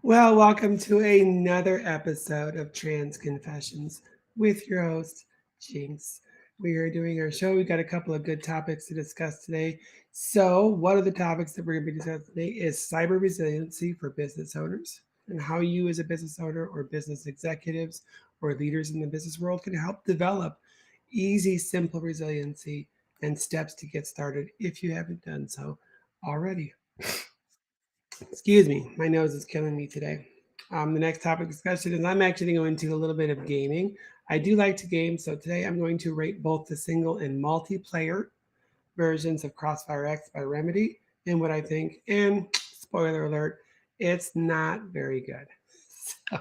Well, welcome to another episode of Trans Confessions with your host, Jynx. We are doing our show. We've got a couple of good topics to discuss today. So, one of the topics that we're going to be discussing today is cyber resiliency for business owners and how you, as a business owner or business executives or leaders in the business world, can help develop easy, simple resiliency and steps to get started if you haven't done so already. Excuse me, my nose is killing me today. The next topic discussion is I'm actually going to a little bit of gaming. I do like to game, so today I'm going to rate both the single and multiplayer versions of CrossFireX by Remedy and what I think. And spoiler alert, it's not very good. So,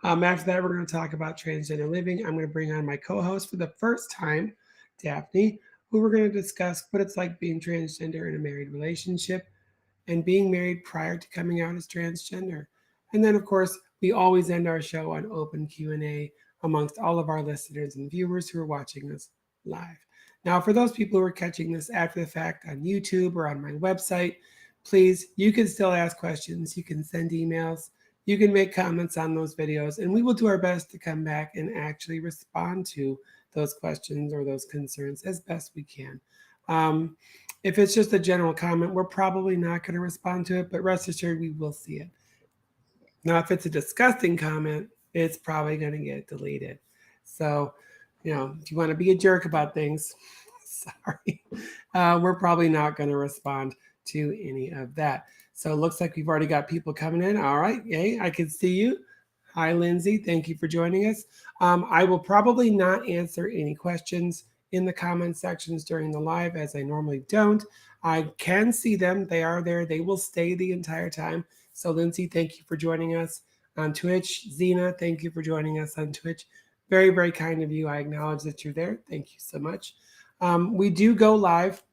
after that, we're going to talk about transgender living. I'm going to bring on my co host for the first time, Daphne, who we're going to discuss what it's like being transgender in a married relationship and being married prior to coming out as transgender. And then, of course, we always end our show on open Q&A amongst all of our listeners and viewers who are watching us live. Now, for those people who are catching this after the fact on YouTube or on my website, please, you can still ask questions. You can send emails. You can make comments on those videos, and we will do our best to come back and actually respond to those questions or those concerns as best we can. Um, if it's just a general comment, we're probably not going to respond to it, but rest assured we will see it. Now, if it's a disgusting comment, it's probably going to get deleted. So, if you want to be a jerk about things, sorry, we're probably not going to respond to any of that. So it looks like we've already got people coming in. All right. Yay, I can see you. Hi, Lindsay. Thank you for joining us. I will probably not answer any questions in the comment sections during the live, as I normally don't. I can see them. They are there. They will stay the entire time. So, Lindsay, thank you for joining us on Twitch. Zena, thank you for joining us on Twitch. Very, very kind of you. I acknowledge that you're there. Thank you so much. We do go live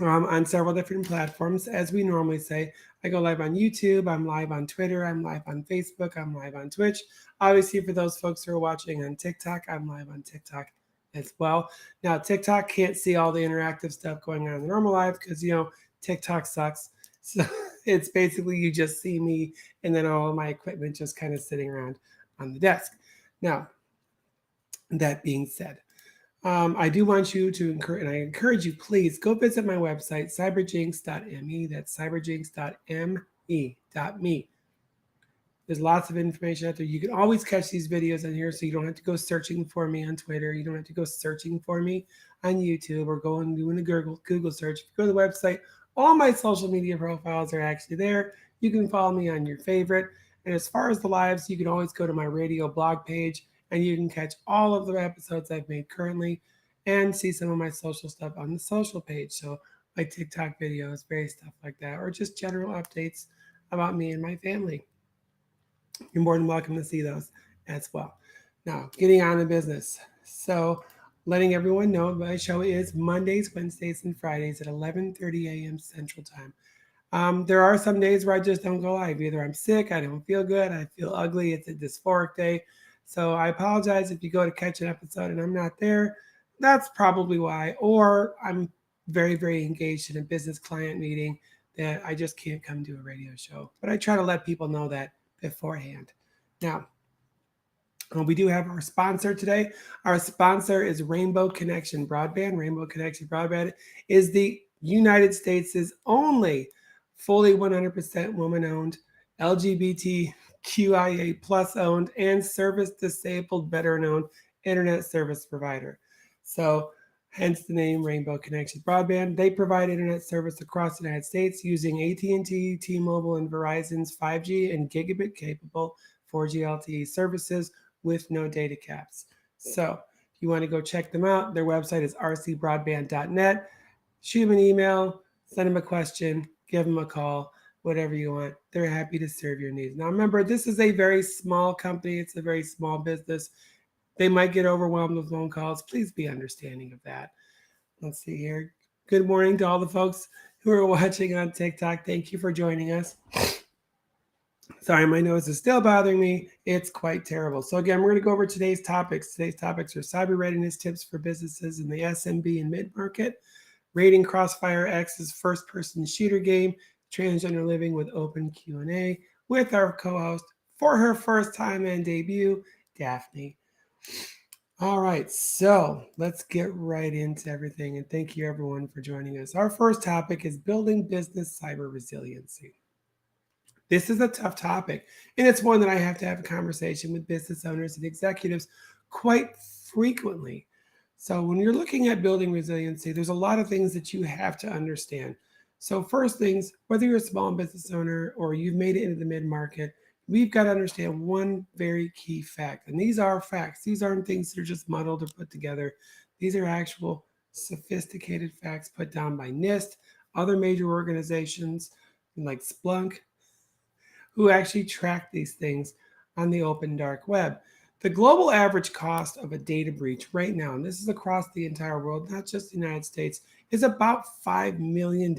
on several different platforms, as we normally say. I go live on YouTube, I'm live on Twitter, I'm live on Facebook, I'm live on Twitch. Obviously, for those folks who are watching on TikTok, I'm live on TikTok as well. Now, TikTok can't see all the interactive stuff going on in the normal live because, TikTok sucks. So it's basically you just see me and then all of my equipment just kind of sitting around on the desk. Now, that being said, I do want you to encourage, and I encourage you, please go visit my website, cyberjynx.me. That's cyberjynx.me. There's lots of information out there. You can always catch these videos on here, so you don't have to go searching for me on Twitter. You don't have to go searching for me on YouTube or go and doing a Google search. If you go to the website, all my social media profiles are actually there. You can follow me on your favorite. And as far as the lives, you can always go to my radio blog page and you can catch all of the episodes I've made currently and see some of my social stuff on the social page. So my TikTok videos, various stuff like that, or just general updates about me and my family. You're more than welcome to see those as well. Now, getting on to business. So, letting everyone know my show is Mondays, Wednesdays, and Fridays at 11:30 a.m. Central Time. There are some days where I just don't go live. Either I'm sick, I don't feel good, I feel ugly, it's a dysphoric day. So I apologize if you go to catch an episode and I'm not there. That's probably why. Or I'm very, very engaged in a business client meeting that I just can't come to a radio show. But I try to let people know that beforehand. Now, we do have our sponsor today. Our sponsor is Rainbow Connection Broadband. Rainbow Connection Broadband is the United States' only fully 100% woman-owned, LGBTQIA plus owned, and service-disabled veteran-owned internet service provider. So, hence the name Rainbow Connection Broadband. They provide internet service across the United States using AT&T, T-Mobile, and Verizon's 5G and gigabit-capable 4G LTE services with no data caps. So if you want to go check them out, their website is rcbroadband.net. Shoot them an email, send them a question, give them a call, whatever you want. They're happy to serve your needs. Now remember, this is a very small company. It's a very small business. They might get overwhelmed with phone calls. Please be understanding of that. Let's see here. Good morning to all the folks who are watching on TikTok. Thank you for joining us. Sorry, my nose is still bothering me. It's quite terrible. So again, we're going to go over today's topics. Today's topics are cyber readiness tips for businesses in the SMB and mid-market, rating CrossFireX's first-person shooter game, transgender living with open Q&A, with our co-host for her first time and debut, Daphne. All right, so let's get right into everything. And thank you everyone for joining us. Our first topic is building business cyber resiliency. This is a tough topic, and it's one that I have to have a conversation with business owners and executives quite frequently. So, when you're looking at building resiliency, there's a lot of things that you have to understand. So, first things, whether you're a small business owner or you've made it into the mid market, we've got to understand one very key fact. And these are facts, these aren't things that are just muddled or put together. These are actual sophisticated facts put down by NIST, other major organizations like Splunk, who actually track these things on the open dark web. The global average cost of a data breach right now, and this is across the entire world, not just the United States, is about $5 million.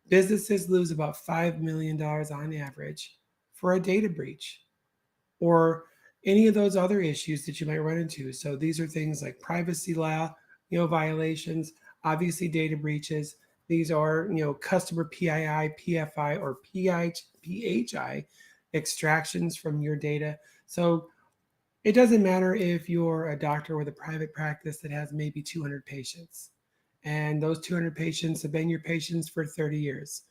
Businesses lose about $5 million on average for a data breach or any of those other issues that you might run into. So these are things like privacy law, violations, obviously data breaches. These are, customer PII, PFI, or PHI extractions from your data. So it doesn't matter if you're a doctor with a private practice that has maybe 200 patients, and those 200 patients have been your patients for 30 years.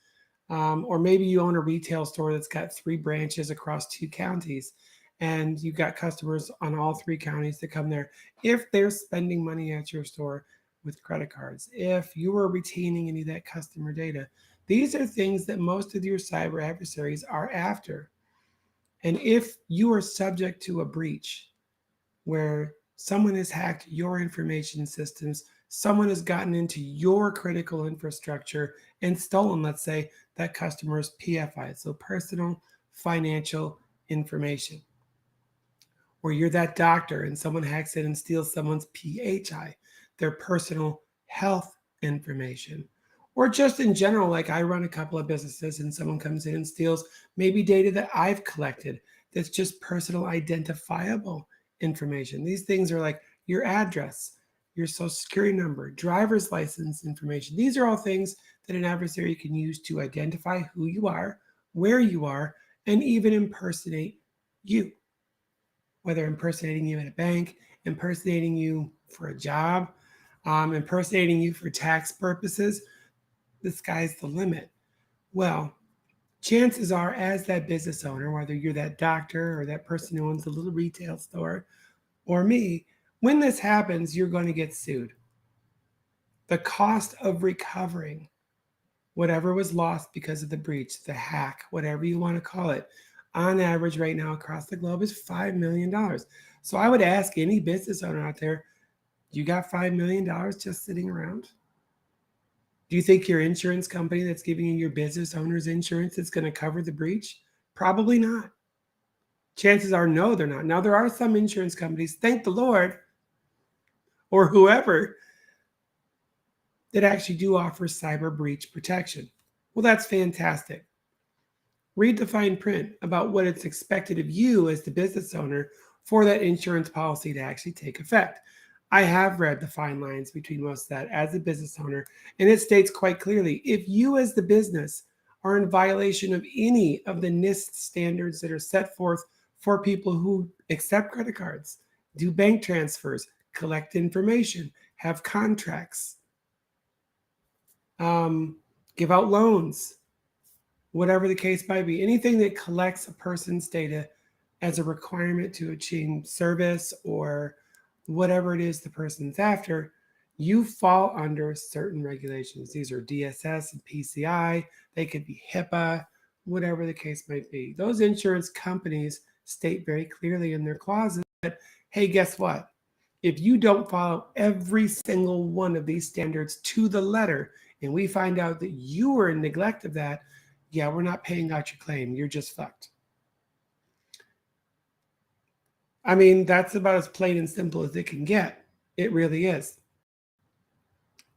Or maybe you own a retail store that's got 3 branches across 2 counties, and you've got customers on all 3 counties that come there. If they're spending money at your store with credit cards, if you are retaining any of that customer data, these are things that most of your cyber adversaries are after. And if you are subject to a breach where someone has hacked your information systems, someone has gotten into your critical infrastructure and stolen, let's say, that customer's PFI, so personal financial information, or you're that doctor and someone hacks in and steals someone's PHI, their personal health information. Or just in general, like I run a couple of businesses and someone comes in and steals maybe data that I've collected that's just personal identifiable information. These things are like your address, your social security number, driver's license information. These are all things that an adversary can use to identify who you are, where you are, and even impersonate you, whether impersonating you at a bank, impersonating you for a job, impersonating you for tax purposes. The sky's the limit. Well, chances are, as that business owner, whether you're that doctor or that person who owns a little retail store or me, when this happens, you're going to get sued. The cost of recovering whatever was lost because of the breach, the hack, whatever you want to call it, on average right now across the globe is $5 million. So I would ask any business owner out there, you got $5 million just sitting around? Do you think your insurance company that's giving you your business owner's insurance is going to cover the breach? Probably not. Chances are no, they're not. Now, there are some insurance companies, thank the Lord, or whoever, that actually do offer cyber breach protection. Well, that's fantastic. Read the fine print about what it's expected of you as the business owner for that insurance policy to actually take effect. I have read the fine lines between most of that as a business owner, and it states quite clearly, if you as the business are in violation of any of the NIST standards that are set forth for people who accept credit cards, do bank transfers, collect information, have contracts, give out loans, whatever the case might be, anything that collects a person's data as a requirement to achieve service or whatever it is the person's after, you fall under certain regulations. These are DSS and PCI. They could be HIPAA, whatever the case might be. Those insurance companies state very clearly in their clauses that, hey, guess what? If you don't follow every single one of these standards to the letter, and we find out that you were in neglect of that, yeah, we're not paying out your claim. You're just fucked. I mean, that's about as plain and simple as it can get. It really is.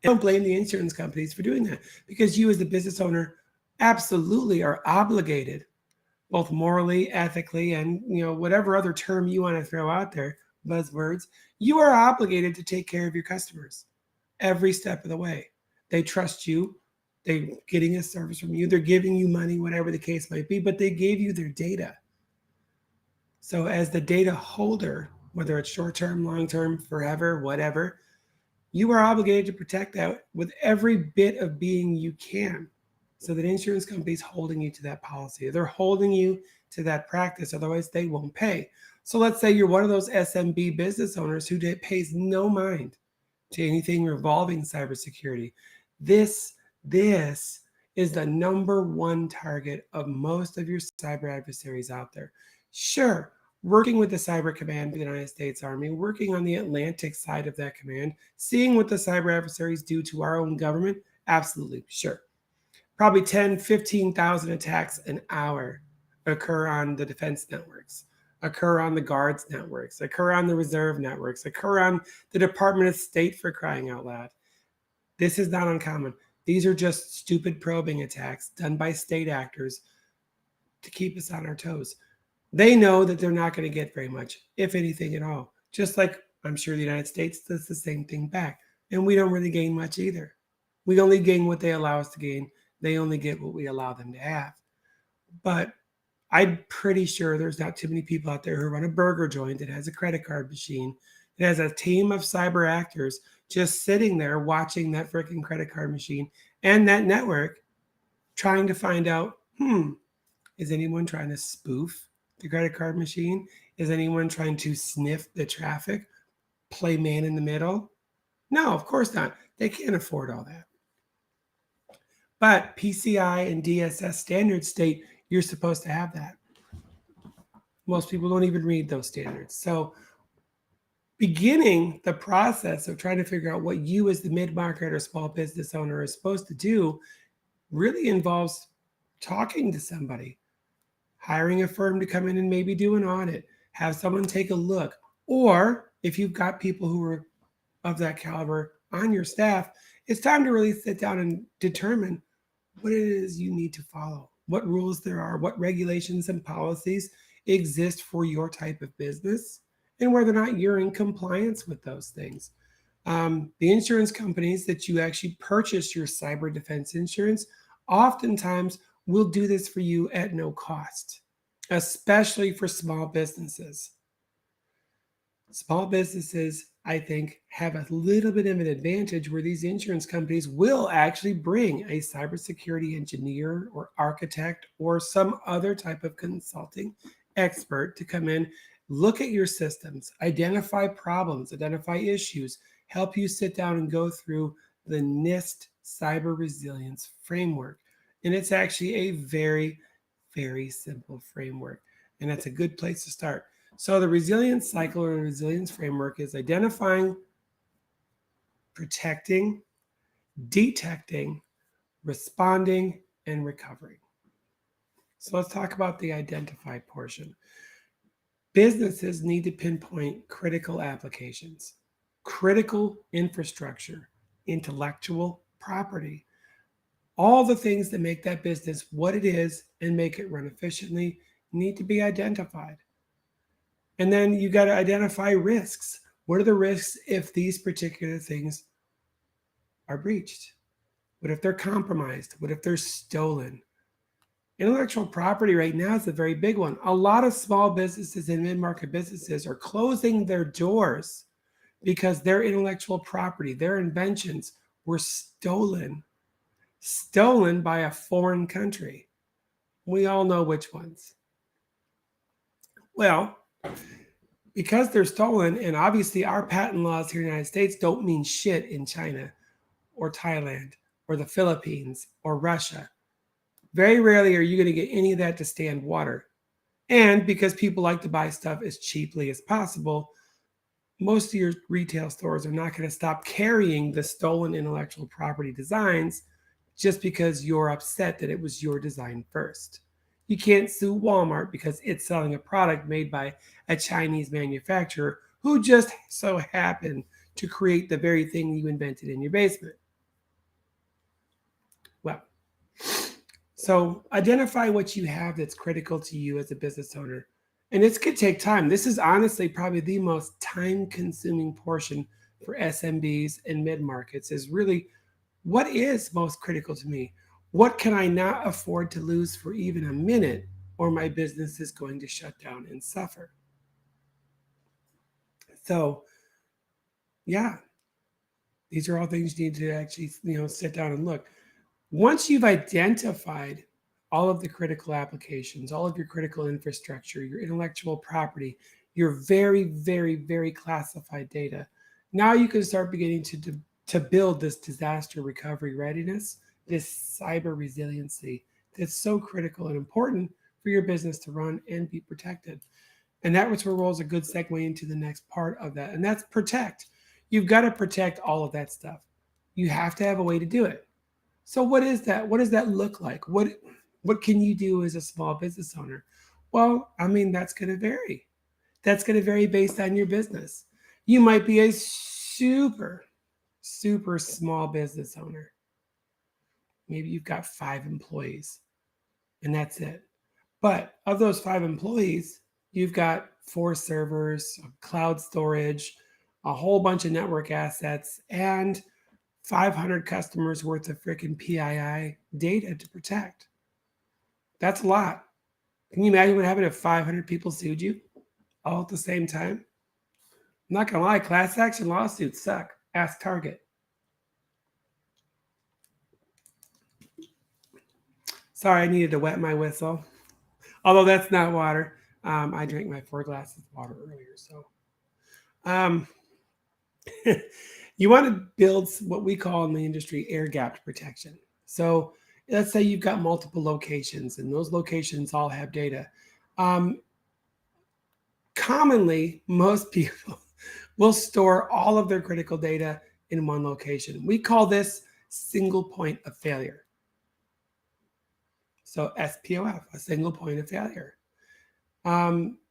I don't blame the insurance companies for doing that, because you as the business owner absolutely are obligated, both morally, ethically, and whatever other term you want to throw out there, buzzwords, you are obligated to take care of your customers every step of the way. They trust you They're getting a service from you. They're giving you money, whatever the case might be, but they gave you their data. So as the data holder, whether it's short-term, long-term, forever, whatever, you are obligated to protect that with every bit of being you can. So that insurance companies holding you to that policy. They're holding you to that practice, otherwise they won't pay. So let's say you're one of those SMB business owners who pays no mind to anything revolving cybersecurity. This this is the number one target of most of your cyber adversaries out there. Sure, working with the Cyber Command of the United States Army, working on the Atlantic side of that command, seeing what the cyber adversaries do to our own government, absolutely, sure. Probably 10, 15,000 attacks an hour occur on the defense networks, occur on the guards networks, occur on the reserve networks, occur on the Department of State, for crying out loud. This is not uncommon. These are just stupid probing attacks done by state actors to keep us on our toes. They know that they're not going to get very much, if anything at all. Just like I'm sure the United States does the same thing back. And we don't really gain much either. We only gain what they allow us to gain. They only get what we allow them to have. But I'm pretty sure there's not too many people out there who run a burger joint that has a credit card machine, that has a team of cyber actors just sitting there watching that freaking credit card machine and that network, trying to find out, is anyone trying to spoof the credit card machine? Is anyone trying to sniff the traffic, play man in the middle? No, of course not. They can't afford all that. But PCI and DSS standards state you're supposed to have that. Most people don't even read those standards. So beginning the process of trying to figure out what you as the mid-market or small business owner are supposed to do really involves talking to somebody, hiring a firm to come in and maybe do an audit, have someone take a look. Or if you've got people who are of that caliber on your staff, it's time to really sit down and determine what it is you need to follow, what rules there are, what regulations and policies exist for your type of business, and whether or not you're in compliance with those things. The insurance companies that you actually purchase your cyber defense insurance oftentimes will do this for you at no cost, especially for small businesses. Small businesses, I think, have a little bit of an advantage where these insurance companies will actually bring a cybersecurity engineer or architect or some other type of consulting expert to come in, look at your systems, identify problems, identify issues, help you sit down and go through the NIST cyber resilience framework. And it's actually a very, very simple framework. And that's a good place to start. So the resilience cycle or resilience framework is identifying, protecting, detecting, responding, and recovering. So let's talk about the identify portion. Businesses need to pinpoint critical applications, critical infrastructure, intellectual property, all the things that make that business what it is and make it run efficiently need to be identified. And then you got to identify risks. What are the risks if these particular things are breached? What if they're compromised? What if they're stolen? Intellectual property right now is a very big one. A lot of small businesses and mid-market businesses are closing their doors because their intellectual property, their inventions were stolen by a foreign country. We all know which ones. Well, because they're stolen, and obviously our patent laws here in the United States don't mean shit in China or Thailand or the Philippines or Russia. Very rarely are you going to get any of that to stand water. And because people like to buy stuff as cheaply as possible, most of your retail stores are not going to stop carrying the stolen intellectual property designs just because you're upset that it was your design first. You can't sue Walmart because it's selling a product made by a Chinese manufacturer who just so happened to create the very thing you invented in your basement. Well, so identify what you have that's critical to you as a business owner. And this could take time. This is honestly probably the most time-consuming portion for SMBs and mid-markets, is really What is most critical to me? What can I not afford to lose for even a minute, or my business is going to shut down and suffer? So, yeah, these are all things you need to actually, sit down and look. Once you've identified all of the critical applications, all of your critical infrastructure, your intellectual property, your very, very, very classified data, now you can start beginning to build this disaster recovery readiness, this cyber resiliency that's so critical and important for your business to run and be protected. And that was where rolls a good segue into the next part of that, and that's protect. You've got to protect all of that stuff. You have to have a way to do it. So what is that? What does that look like? What can you do as a small business owner? Well, I mean, that's going to vary. That's going to vary based on your business. You might be a super, super small business owner. Maybe you've got 5 employees and that's it. But of those 5 employees, you've got 4 servers, cloud storage, a whole bunch of network assets, and 500 customers worth of freaking PII data to protect. That's a lot. Can you imagine what happened if 500 people sued you all at the same time? I'm not going to lie, class action lawsuits suck. Ask Target. Sorry, I needed to wet my whistle. Although that's not water. I drank my 4 glasses of water earlier. So um, you want to build what we call in the industry air gapped protection. So let's say you've got multiple locations and those locations all have data. Um, Commonly, most people will store all of their critical data in one location. We call this single point of failure. So SPOF, a single point of failure.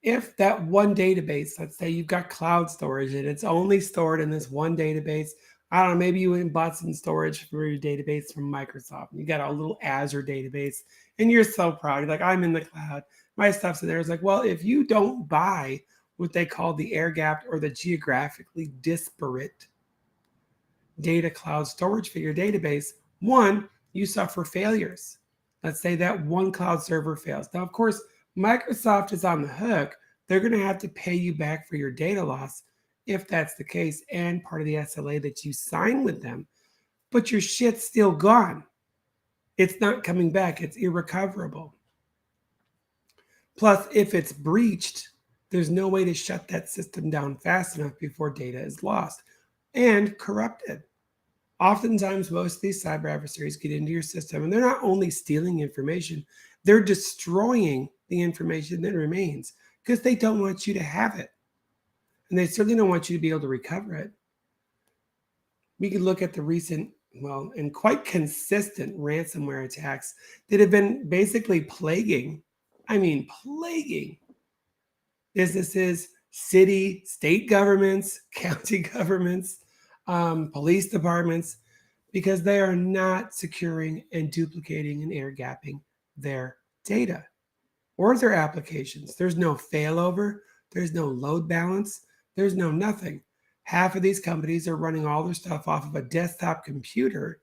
If that one database, let's say you've got cloud storage and it's only stored in this one database, I don't know, maybe you went and bought some storage for your database from Microsoft. You got a little Azure database and you're so proud. You're like, I'm in the cloud. My stuff's in there. It's like, well, if you don't buy what they call the air gapped or the geographically disparate data cloud storage for your database, one, you suffer failures. Let's say that one cloud server fails. Now, of course, Microsoft is on the hook. They're going to have to pay you back for your data loss if that's the case and part of the SLA that you sign with them. But your shit's still gone. It's not coming back. It's irrecoverable. Plus, if it's breached, there's no way to shut that system down fast enough before data is lost and corrupted. Oftentimes, most of these cyber adversaries get into your system and they're not only stealing information, they're destroying the information that remains because they don't want you to have it. And they certainly don't want you to be able to recover it. We could look at the recent, well, and quite consistent ransomware attacks that have been basically plaguing businesses, city, state governments, county governments, police departments, because they are not securing and duplicating and air gapping their data or their applications. There's no failover, there's no load balance, there's no nothing. Half of these companies are running all their stuff off of a desktop computer,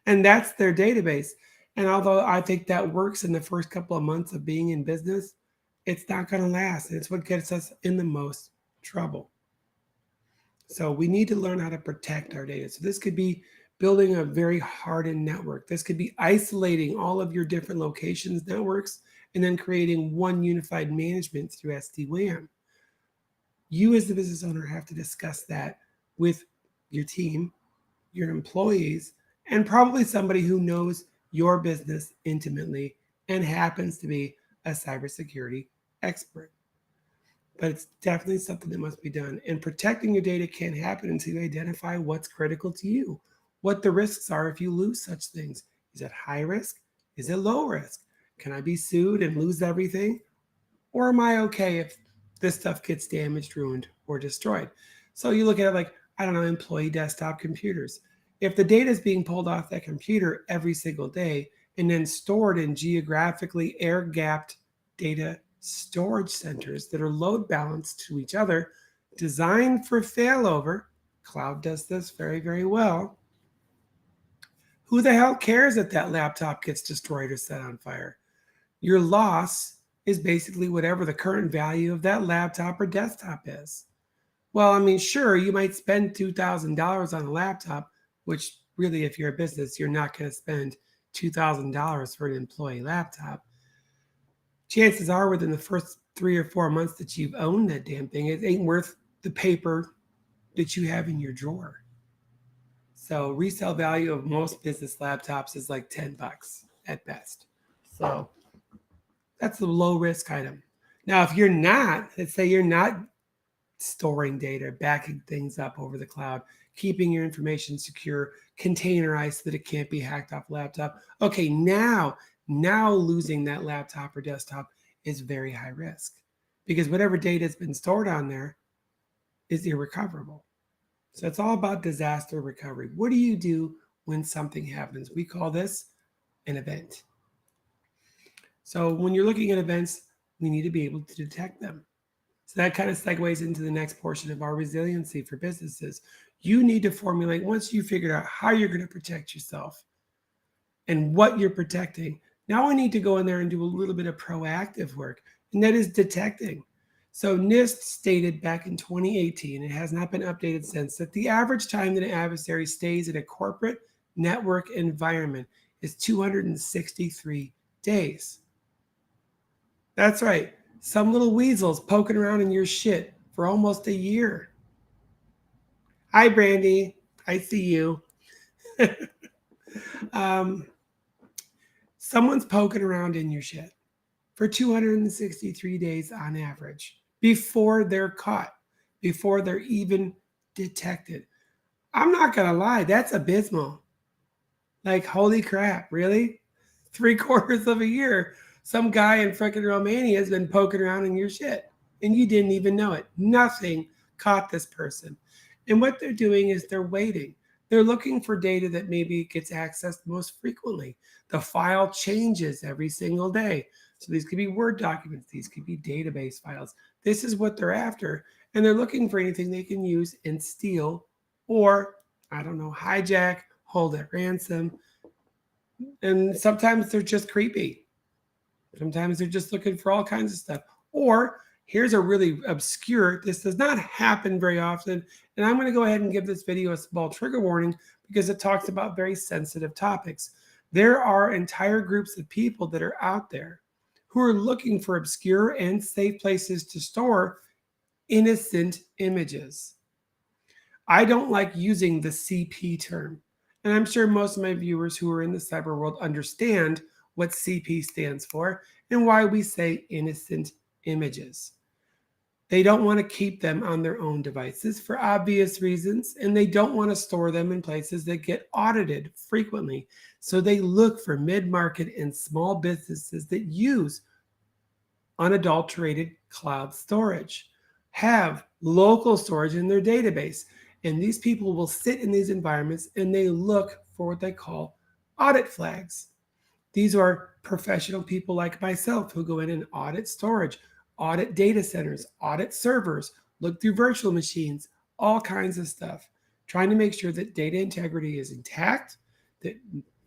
and that's their database. And although I think that works in the first couple of months of being in business, it's not going to last. And it's what gets us in the most trouble. So we need to learn how to protect our data. So this could be building a very hardened network. This could be isolating all of your different locations networks and then creating one unified management through SD-WAN. You as the business owner have to discuss that with your team, your employees, and probably somebody who knows your business intimately and happens to be a cybersecurity expert. But it's definitely something that must be done. And protecting your data can't happen until you identify what's critical to you, what the risks are if you lose such things. Is it high risk? Is it low risk? Can I be sued and lose everything? Or am I okay if this stuff gets damaged, ruined, or destroyed? So you look at it like, I don't know, employee desktop computers. If the data is being pulled off that computer every single day and then stored in geographically air gapped data storage centers that are load balanced to each other, designed for failover, cloud does this very, very well. Who the hell cares if that laptop gets destroyed or set on fire? Your loss is basically whatever the current value of that laptop or desktop is. Well, I mean, sure, you might spend $2,000 on a laptop, which really, if you're a business, you're not going to spend $2,000 for an employee laptop. Chances are within the first 3 or 4 months that you've owned that damn thing, it ain't worth the paper that you have in your drawer. So resale value of most business laptops is like $10 at best. So that's a low risk item. Now, if you're not, let's say you're not storing data, backing things up over the cloud, keeping your information secure, containerized so that it can't be hacked off a laptop. Okay, now losing that laptop or desktop is very high risk because whatever data has been stored on there is irrecoverable. So it's all about disaster recovery. What do you do when something happens? We call this an event. So when you're looking at events, we need to be able to detect them. So that kind of segues into the next portion of our resiliency for businesses. You need to formulate, once you figured out how you're going to protect yourself and what you're protecting, now we need to go in there and do a little bit of proactive work, and that is detecting. So NIST stated back in 2018, it has not been updated since, that the average time that an adversary stays in a corporate network environment is 263 days. That's right. Some little weasel's poking around in your shit for almost a year. Hi, Brandy. I see you. Someone's poking around in your shit for 263 days on average before they're caught, before they're even detected. I'm not going to lie, that's abysmal. Like, holy crap, really? 3/4 of a year, some guy in freaking Romania has been poking around in your shit and you didn't even know it. Nothing caught this person. And what they're doing is they're waiting. They're looking for data that maybe gets accessed most frequently. The file changes every single day. So these could be Word documents, these could be database files. This is what they're after. And they're looking for anything they can use and steal or, I don't know, hijack, hold at ransom. And sometimes they're just creepy. Sometimes they're just looking for all kinds of stuff. Or here's a really obscure, this does not happen very often. And I'm going to go ahead and give this video a small trigger warning because it talks about very sensitive topics. There are entire groups of people that are out there who are looking for obscure and safe places to store innocent images. I don't like using the CP term. And I'm sure most of my viewers who are in the cyber world understand what CP stands for and why we say innocent images. They don't want to keep them on their own devices for obvious reasons, and they don't want to store them in places that get audited frequently. So they look for mid-market and small businesses that use unadulterated cloud storage, have local storage in their database. And these people will sit in these environments and they look for what they call audit flags. These are professional people like myself who go in and audit storage, audit data centers, audit servers, look through virtual machines, all kinds of stuff, trying to make sure that data integrity is intact, that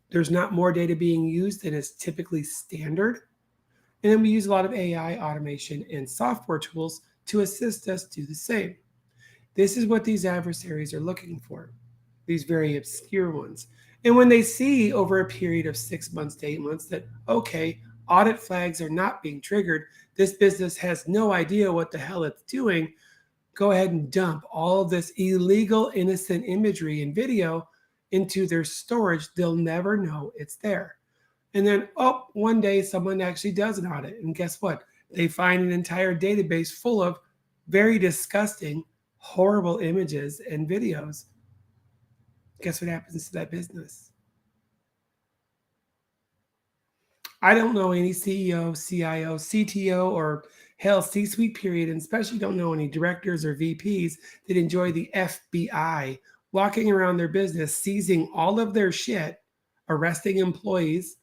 there's not more data being used than is typically standard. And then we use a lot of AI automation and software tools to assist us do the same. This is what these adversaries are looking for, these very obscure ones. And when they see over a period of 6 months to 8 months that, okay, audit flags are not being triggered, this business has no idea what the hell it's doing, go ahead and dump all of this illegal, innocent imagery and video into their storage. They'll never know it's there. And then, oh, one day someone actually does an audit. And guess what? They find an entire database full of very disgusting, horrible images and videos. Guess what happens to that business? I don't know any CEO, CIO, CTO, or hell, C-suite period, and especially don't know any directors or VPs that enjoy the FBI walking around their business, seizing all of their shit, arresting employees,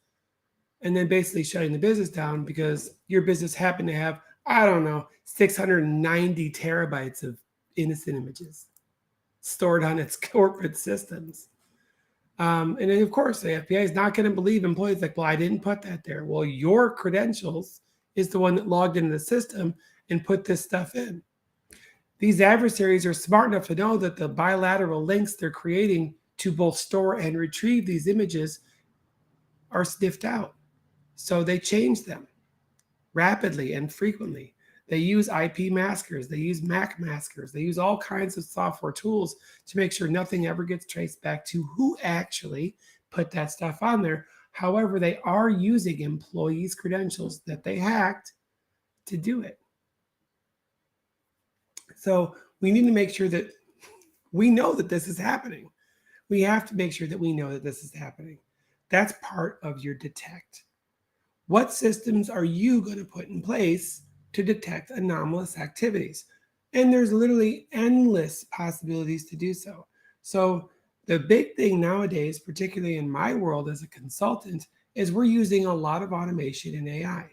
and then basically shutting the business down because your business happened to have, I don't know, 690 terabytes of innocent images stored on its corporate systems. And then, of course, the FBI is not going to believe employees like, well, I didn't put that there. Well, your credentials is the one that logged into the system and put this stuff in. These adversaries are smart enough to know that the bilateral links they're creating to both store and retrieve these images are sniffed out. So they change them rapidly and frequently. They use IP maskers, they use MAC maskers, they use all kinds of software tools to make sure nothing ever gets traced back to who actually put that stuff on there. However, they are using employees' credentials that they hacked to do it. So we need to make sure that we know that this is happening. We have to make sure that we know that this is happening. That's part of your detect. What systems are you going to put in place to detect anomalous activities? And there's literally endless possibilities to do so. So the big thing nowadays, particularly in my world as a consultant, is we're using a lot of automation and AI.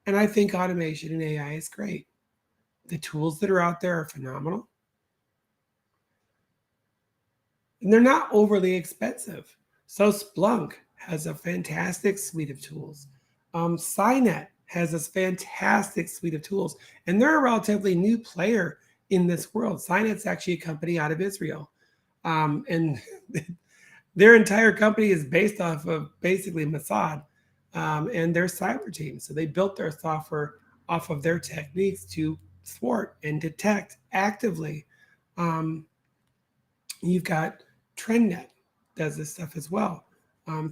And I think automation and AI is great. The tools that are out there are phenomenal. And they're not overly expensive. So Splunk has a fantastic suite of tools. Cynet has this fantastic suite of tools, and they're a relatively new player in this world. Cynet's actually a company out of Israel, and their entire company is based off of basically Mossad and their cyber team. So they built their software off of their techniques to thwart and detect actively. You've got TrendNet does this stuff as well.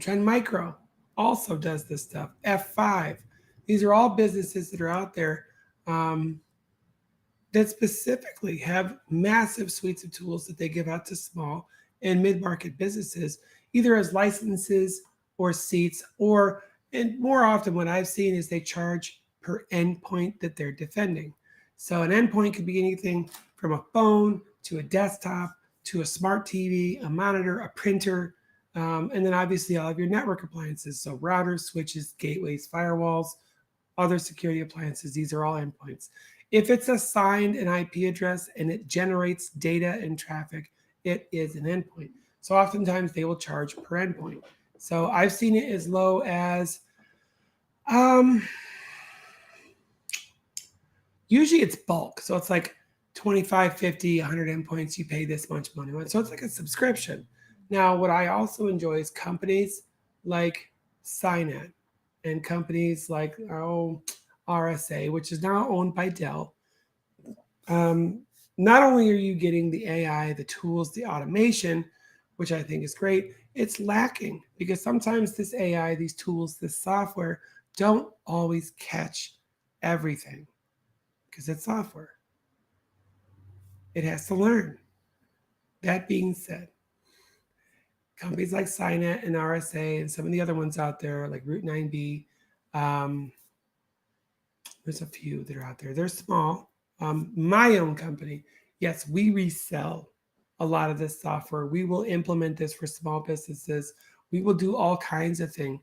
Trend Micro also does this stuff. F5. These are all businesses that are out there that specifically have massive suites of tools that they give out to small and mid-market businesses, either as licenses or seats, or, and more often what I've seen is they charge per endpoint that they're defending. So an endpoint could be anything from a phone to a desktop to a smart TV, a monitor, a printer, and then obviously all of your network appliances. So routers, switches, gateways, firewalls, other security appliances. These are all endpoints. If it's assigned an IP address and it generates data and traffic, it is an endpoint. So oftentimes they will charge per endpoint. So I've seen it as low as usually it's bulk. So it's like 25, 50, 100 endpoints, you pay this much money. So it's like a subscription. Now, what I also enjoy is companies like Cynet and companies like RSA, which is now owned by Dell. Not only are you getting the AI, the tools, the automation, which I think is great, it's lacking because sometimes this AI, these tools, this software don't always catch everything because it's software. It has to learn. That being said, companies like Cynet and RSA and some of the other ones out there, like Route 9B, there's a few that are out there. They're small. My own company, yes, we resell a lot of this software. We will implement this for small businesses. We will do all kinds of things,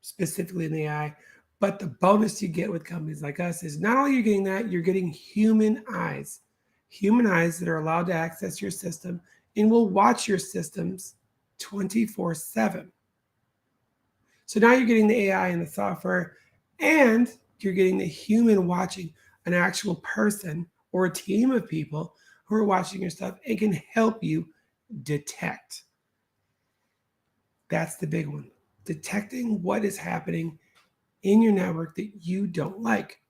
specifically in AI. But the bonus you get with companies like us is not only you're getting that, you're getting human eyes that are allowed to access your system and will watch your systems 24/7. So now you're getting the AI and the software, and you're getting the human watching an actual person or a team of people who are watching your stuff and can help you detect. That's the big one. Detecting what is happening in your network that you don't like.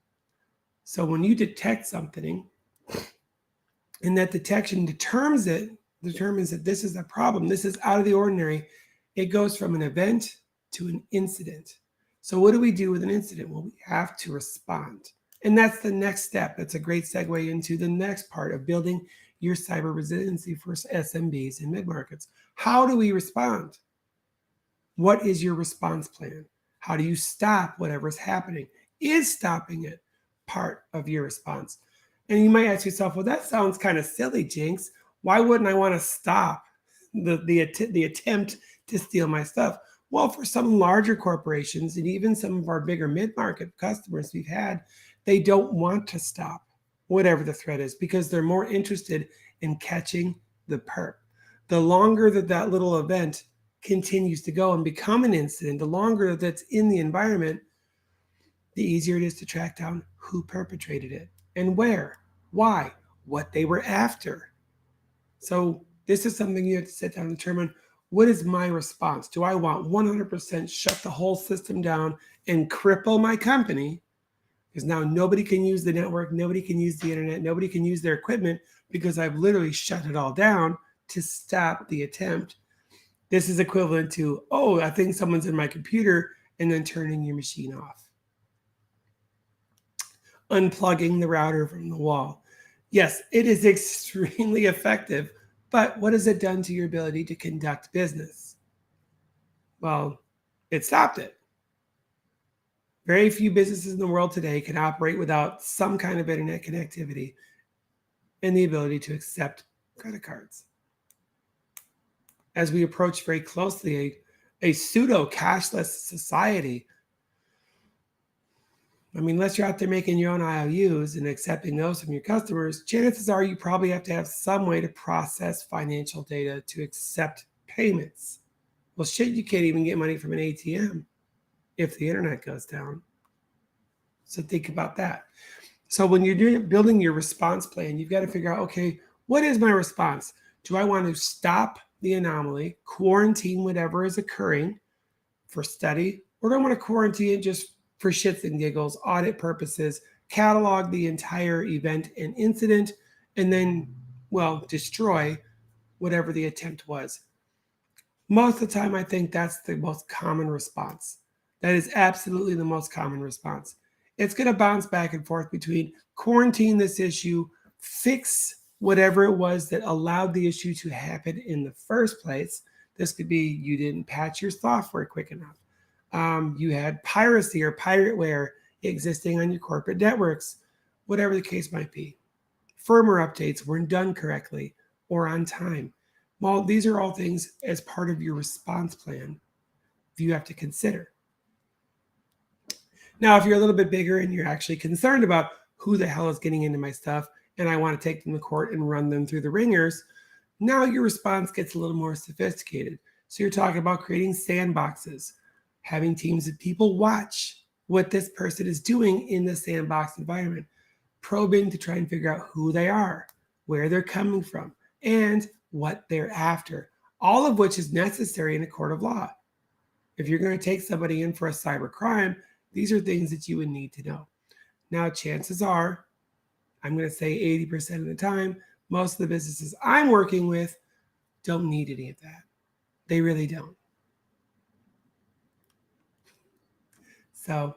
So when you detect something and that detection determines that this is a problem, this is out of the ordinary, it goes from an event to an incident. So what do we do with an incident? Well, we have to respond. And that's the next step. That's a great segue into the next part of building your cyber resiliency for SMBs and mid-markets. How do we respond? What is your response plan? How do you stop whatever's happening? Is stopping it part of your response? And you might ask yourself, well, that sounds kind of silly, Jynx. Why wouldn't I want to stop the attempt to steal my stuff? Well, for some larger corporations and even some of our bigger mid-market customers we've had, they don't want to stop whatever the threat is because they're more interested in catching the perp. The longer that little event continues to go and become an incident, the longer that's in the environment, the easier it is to track down who perpetrated it and where, why, what they were after. So this is something you have to sit down and determine, what is my response? Do I want 100% shut the whole system down and cripple my company? Because now nobody can use the network, nobody can use the internet, nobody can use their equipment because I've literally shut it all down to stop the attempt. This is equivalent to, oh, I think someone's in my computer, and then turning your machine off. Unplugging the router from the wall. Yes, it is extremely effective, but what has it done to your ability to conduct business? Well, it stopped it. Very few businesses in the world today can operate without some kind of internet connectivity and the ability to accept credit cards. As we approach very closely a pseudo cashless society, I mean, unless you're out there making your own IOUs and accepting those from your customers, chances are you probably have to have some way to process financial data to accept payments. Well, shit, you can't even get money from an ATM if the internet goes down. So think about that. So when you're building your response plan, you've got to figure out, okay, what is my response? Do I want to stop the anomaly, quarantine whatever is occurring for study, or do I want to quarantine it just for shits and giggles, audit purposes, catalog the entire event and incident, and then, well, destroy whatever the attempt was? Most of the time, I think that's the most common response. That is absolutely the most common response. It's going to bounce back and forth between quarantine this issue, fix whatever it was that allowed the issue to happen in the first place. This could be you didn't patch your software quick enough. You had piracy or pirateware existing on your corporate networks, whatever the case might be. Firmware updates weren't done correctly or on time. Well, these are all things as part of your response plan you have to consider. Now, if you're a little bit bigger and you're actually concerned about who the hell is getting into my stuff and I want to take them to court and run them through the ringers, now your response gets a little more sophisticated. So you're talking about creating sandboxes, having teams of people watch what this person is doing in the sandbox environment, probing to try and figure out who they are, where they're coming from, and what they're after, all of which is necessary in a court of law. If you're going to take somebody in for a cyber crime, these are things that you would need to know. Now, chances are, I'm going to say 80% of the time, most of the businesses I'm working with don't need any of that. They really don't. So,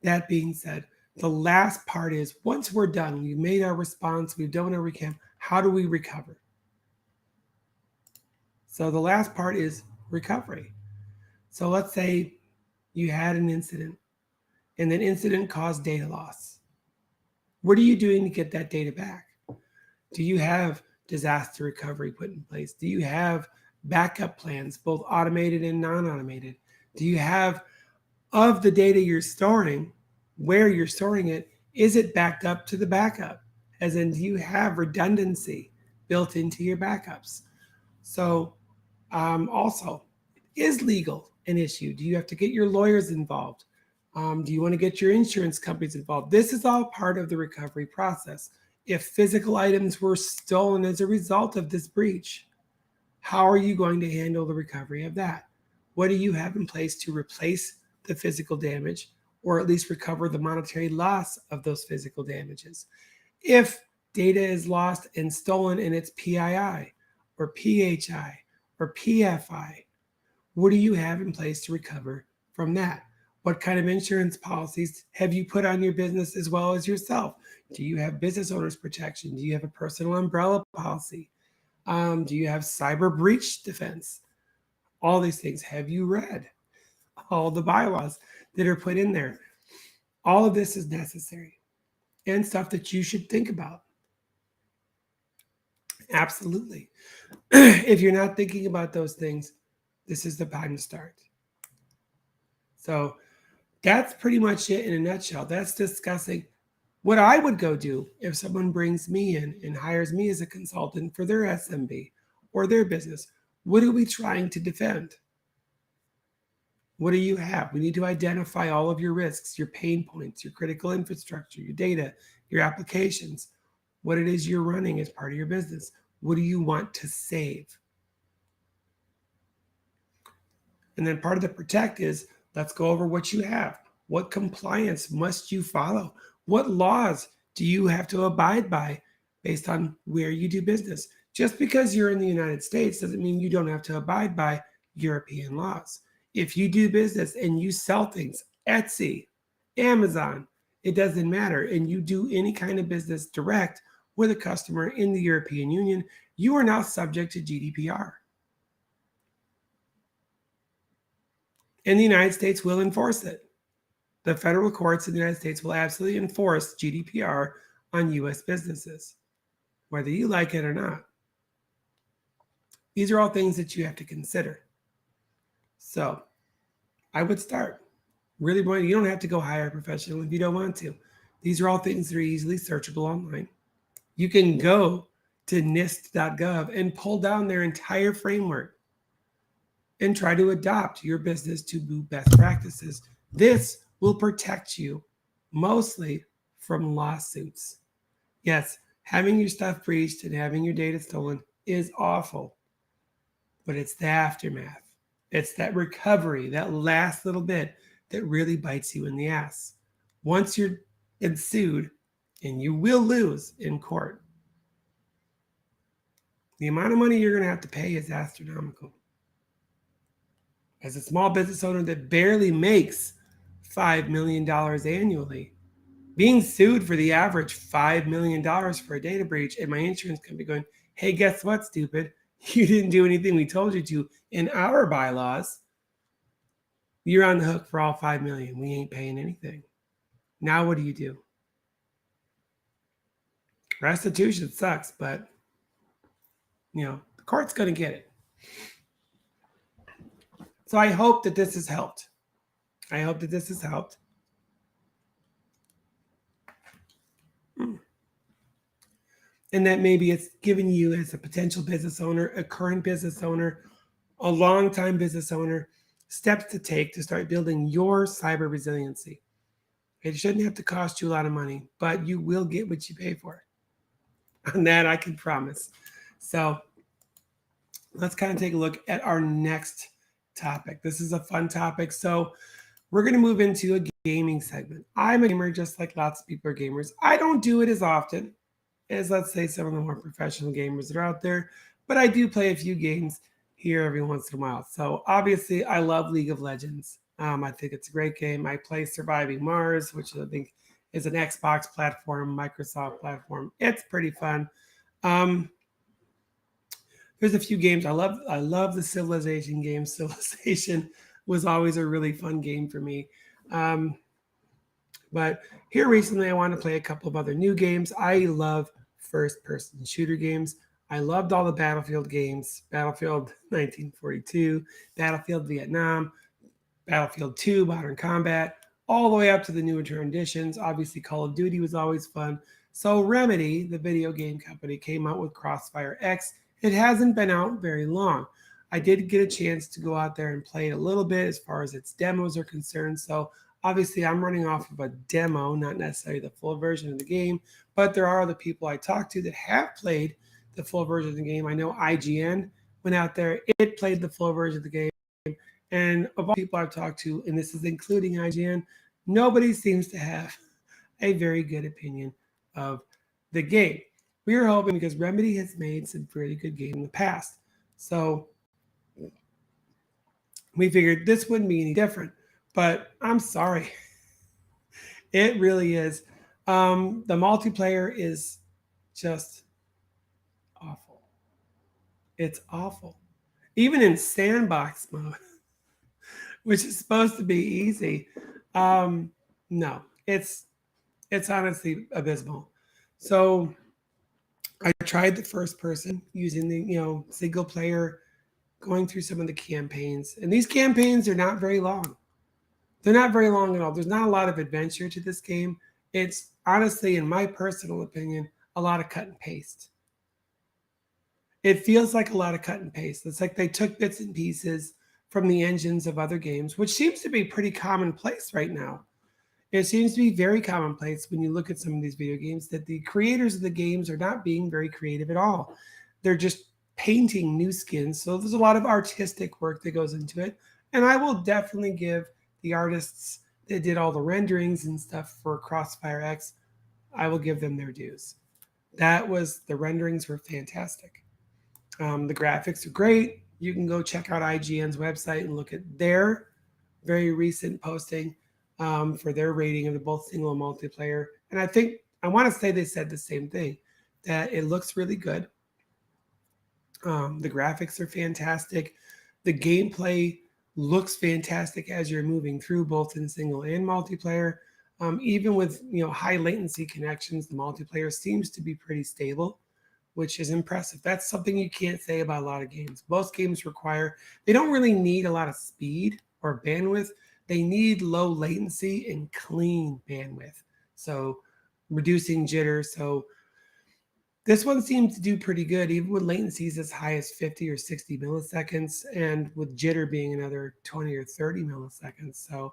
that being said, the last part is, once we're done, we've made our response, we've done our recap, how do we recover? So the last part is recovery. So let's say you had an incident and that incident caused data loss. What are you doing to get that data back? Do you have disaster recovery put in place? Do you have backup plans, both automated and non-automated? Do you have, of the data you're storing, where you're storing it, is it backed up to the backup? As in, do you have redundancy built into your backups? So also, is legal an issue? Do you have to get your lawyers involved? Do you want to get your insurance companies involved? This is all part of the recovery process. If physical items were stolen as a result of this breach, how are you going to handle the recovery of that? What do you have in place to replace the physical damage, or at least recover the monetary loss of those physical damages? If data is lost and stolen and it's PII or PHI or PFI, what do you have in place to recover from that? What kind of insurance policies have you put on your business as well as yourself? Do you have business owners protection? Do you have a personal umbrella policy? Do you have cyber breach defense? All these things. Have you read all the bylaws that are put in there? All of this is necessary and stuff that you should think about. Absolutely. If you're not thinking about those things, this is the time to start. So that's pretty much it in a nutshell. That's discussing what I would go do if someone brings me in and hires me as a consultant for their SMB or their business. What are we trying to defend? What do you have? We need to identify all of your risks, your pain points, your critical infrastructure, your data, your applications, what it is you're running as part of your business. What do you want to save? And then part of the protect is let's go over what you have. What compliance must you follow? What laws do you have to abide by based on where you do business? Just because you're in the United States doesn't mean you don't have to abide by European laws. If you do business and you sell things, Etsy, Amazon, it doesn't matter, and you do any kind of business direct with a customer in the European Union, you are now subject to GDPR. And the United States will enforce it. The federal courts in the United States will absolutely enforce GDPR on US businesses, whether you like it or not. These are all things that you have to consider. So I would start. Really, you don't have to go hire a professional if you don't want to. These are all things that are easily searchable online. You can go to NIST.gov and pull down their entire framework and try to adopt your business to best practices. This will protect you mostly from lawsuits. Yes, having your stuff breached and having your data stolen is awful, but it's the aftermath. It's that recovery, that last little bit that really bites you in the ass. Once you're sued, and you will lose in court, the amount of money you're going to have to pay is astronomical. As a small business owner that barely makes $5 million annually, being sued for the average $5 million for a data breach, and my insurance company going, hey, guess what, stupid? You didn't do anything we told you to in our bylaws. You're on the hook for all $5 million. We ain't paying anything. Now what do? Restitution sucks, but the court's going to get it. So I hope that this has helped. And that maybe it's given you, as a potential business owner, a current business owner, a long-time business owner, steps to take to start building your cyber resiliency. It shouldn't have to cost you a lot of money, but you will get what you pay for. On that, I can promise. So let's kind of take a look at our next topic. This is a fun topic. So we're going to move into a gaming segment. I'm a gamer, just like lots of people are gamers. I don't do it as often as, let's say, some of the more professional gamers that are out there, but I do play a few games here every once in a while. So obviously, I love League of Legends. I think it's a great game. I play Surviving Mars, which I think is an Xbox platform, Microsoft platform. It's pretty fun. There's a few games I love. I love the Civilization games. Civilization was always a really fun game for me. But here recently, I want to play a couple of other new games. I love first-person shooter games. I loved all the Battlefield games, Battlefield 1942, Battlefield Vietnam, Battlefield 2, Modern Combat, all the way up to the new return editions. Obviously, Call of Duty was always fun. So Remedy, the video game company, came out with CrossFireX. It hasn't been out very long. I did get a chance to go out there and play it a little bit as far as its demos are concerned. So obviously, I'm running off of a demo, not necessarily the full version of the game, but there are other people I talked to that have played the full version of the game. I know IGN went out there, it played the full version of the game. And of all people I've talked to, and this is including IGN, nobody seems to have a very good opinion of the game. We are hoping, because Remedy has made some really good games in the past. So we figured this wouldn't be any different. But I'm sorry. It really is. The multiplayer is just awful. It's awful. Even in sandbox mode, which is supposed to be easy. No, it's honestly abysmal. So I tried the first person using the single player, going through some of the campaigns, and these campaigns are not very long. They're not very long at all. There's not a lot of adventure to this game. It's honestly, in my personal opinion, a lot of cut and paste. It feels like a lot of cut and paste. It's like they took bits and pieces from the engines of other games, which seems to be pretty commonplace right now. It seems to be very commonplace when you look at some of these video games that the creators of the games are not being very creative at all. They're just painting new skins. So there's a lot of artistic work that goes into it. And I will definitely give the artists that did all the renderings and stuff for CrossfireX, I will give them their dues. The renderings were fantastic. The graphics are great. You can go check out IGN's website and look at their very recent posting for their rating of the both single and multiplayer. And I want to say they said the same thing, that it looks really good. The graphics are fantastic. The gameplay looks fantastic as you're moving through both in single and multiplayer. Even with high latency connections, the multiplayer seems to be pretty stable, which is impressive. That's something you can't say about a lot of games. Most games they don't really need a lot of speed or bandwidth. They need low latency and clean bandwidth. So reducing jitter. So this one seems to do pretty good, even with latencies as high as 50 or 60 milliseconds, and with jitter being another 20 or 30 milliseconds. So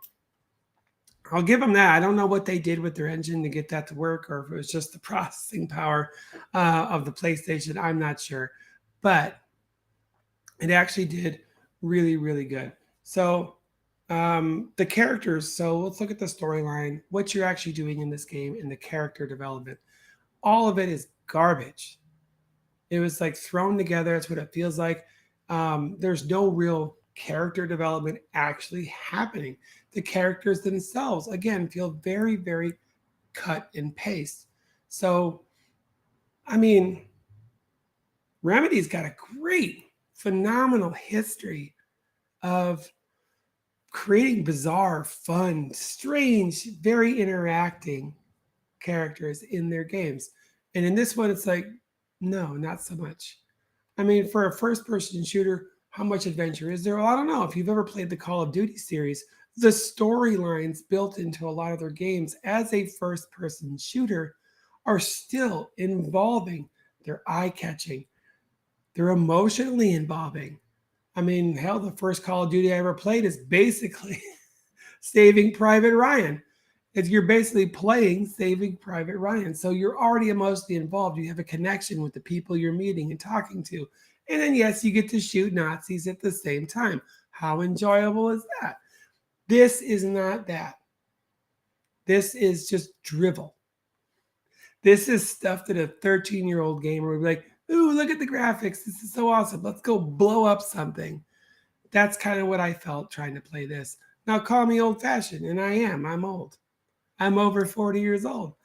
I'll give them that. I don't know what they did with their engine to get that to work, or if it was just the processing power of the PlayStation. I'm not sure, but it actually did really, really good. So the characters. So let's look at the storyline. What you're actually doing in this game and the character development. All of it is garbage. It was like thrown together. That's what it feels like. There's no real character development actually happening. The characters themselves, again, feel very, very cut and paste. So, I mean, Remedy's got a great, phenomenal history of creating bizarre, fun, strange, very interacting characters in their games. And in this one, it's like, no, not so much. I mean, for a first person shooter, how much adventure is there? Well, I don't know. If you've ever played the Call of Duty series, the storylines built into a lot of their games as a first person shooter are still involving, they're eye catching, they're emotionally involving. I mean, hell, the first Call of Duty I ever played is basically Saving Private Ryan. If you're basically playing Saving Private Ryan. So you're already emotionally involved. You have a connection with the people you're meeting and talking to. And then, yes, you get to shoot Nazis at the same time. How enjoyable is that? This is not that. This is just drivel. This is stuff that a 13-year-old gamer would be like, ooh, look at the graphics. This is so awesome. Let's go blow up something. That's kind of what I felt trying to play this. Now, call me old fashioned, and I am. I'm old. I'm over 40 years old.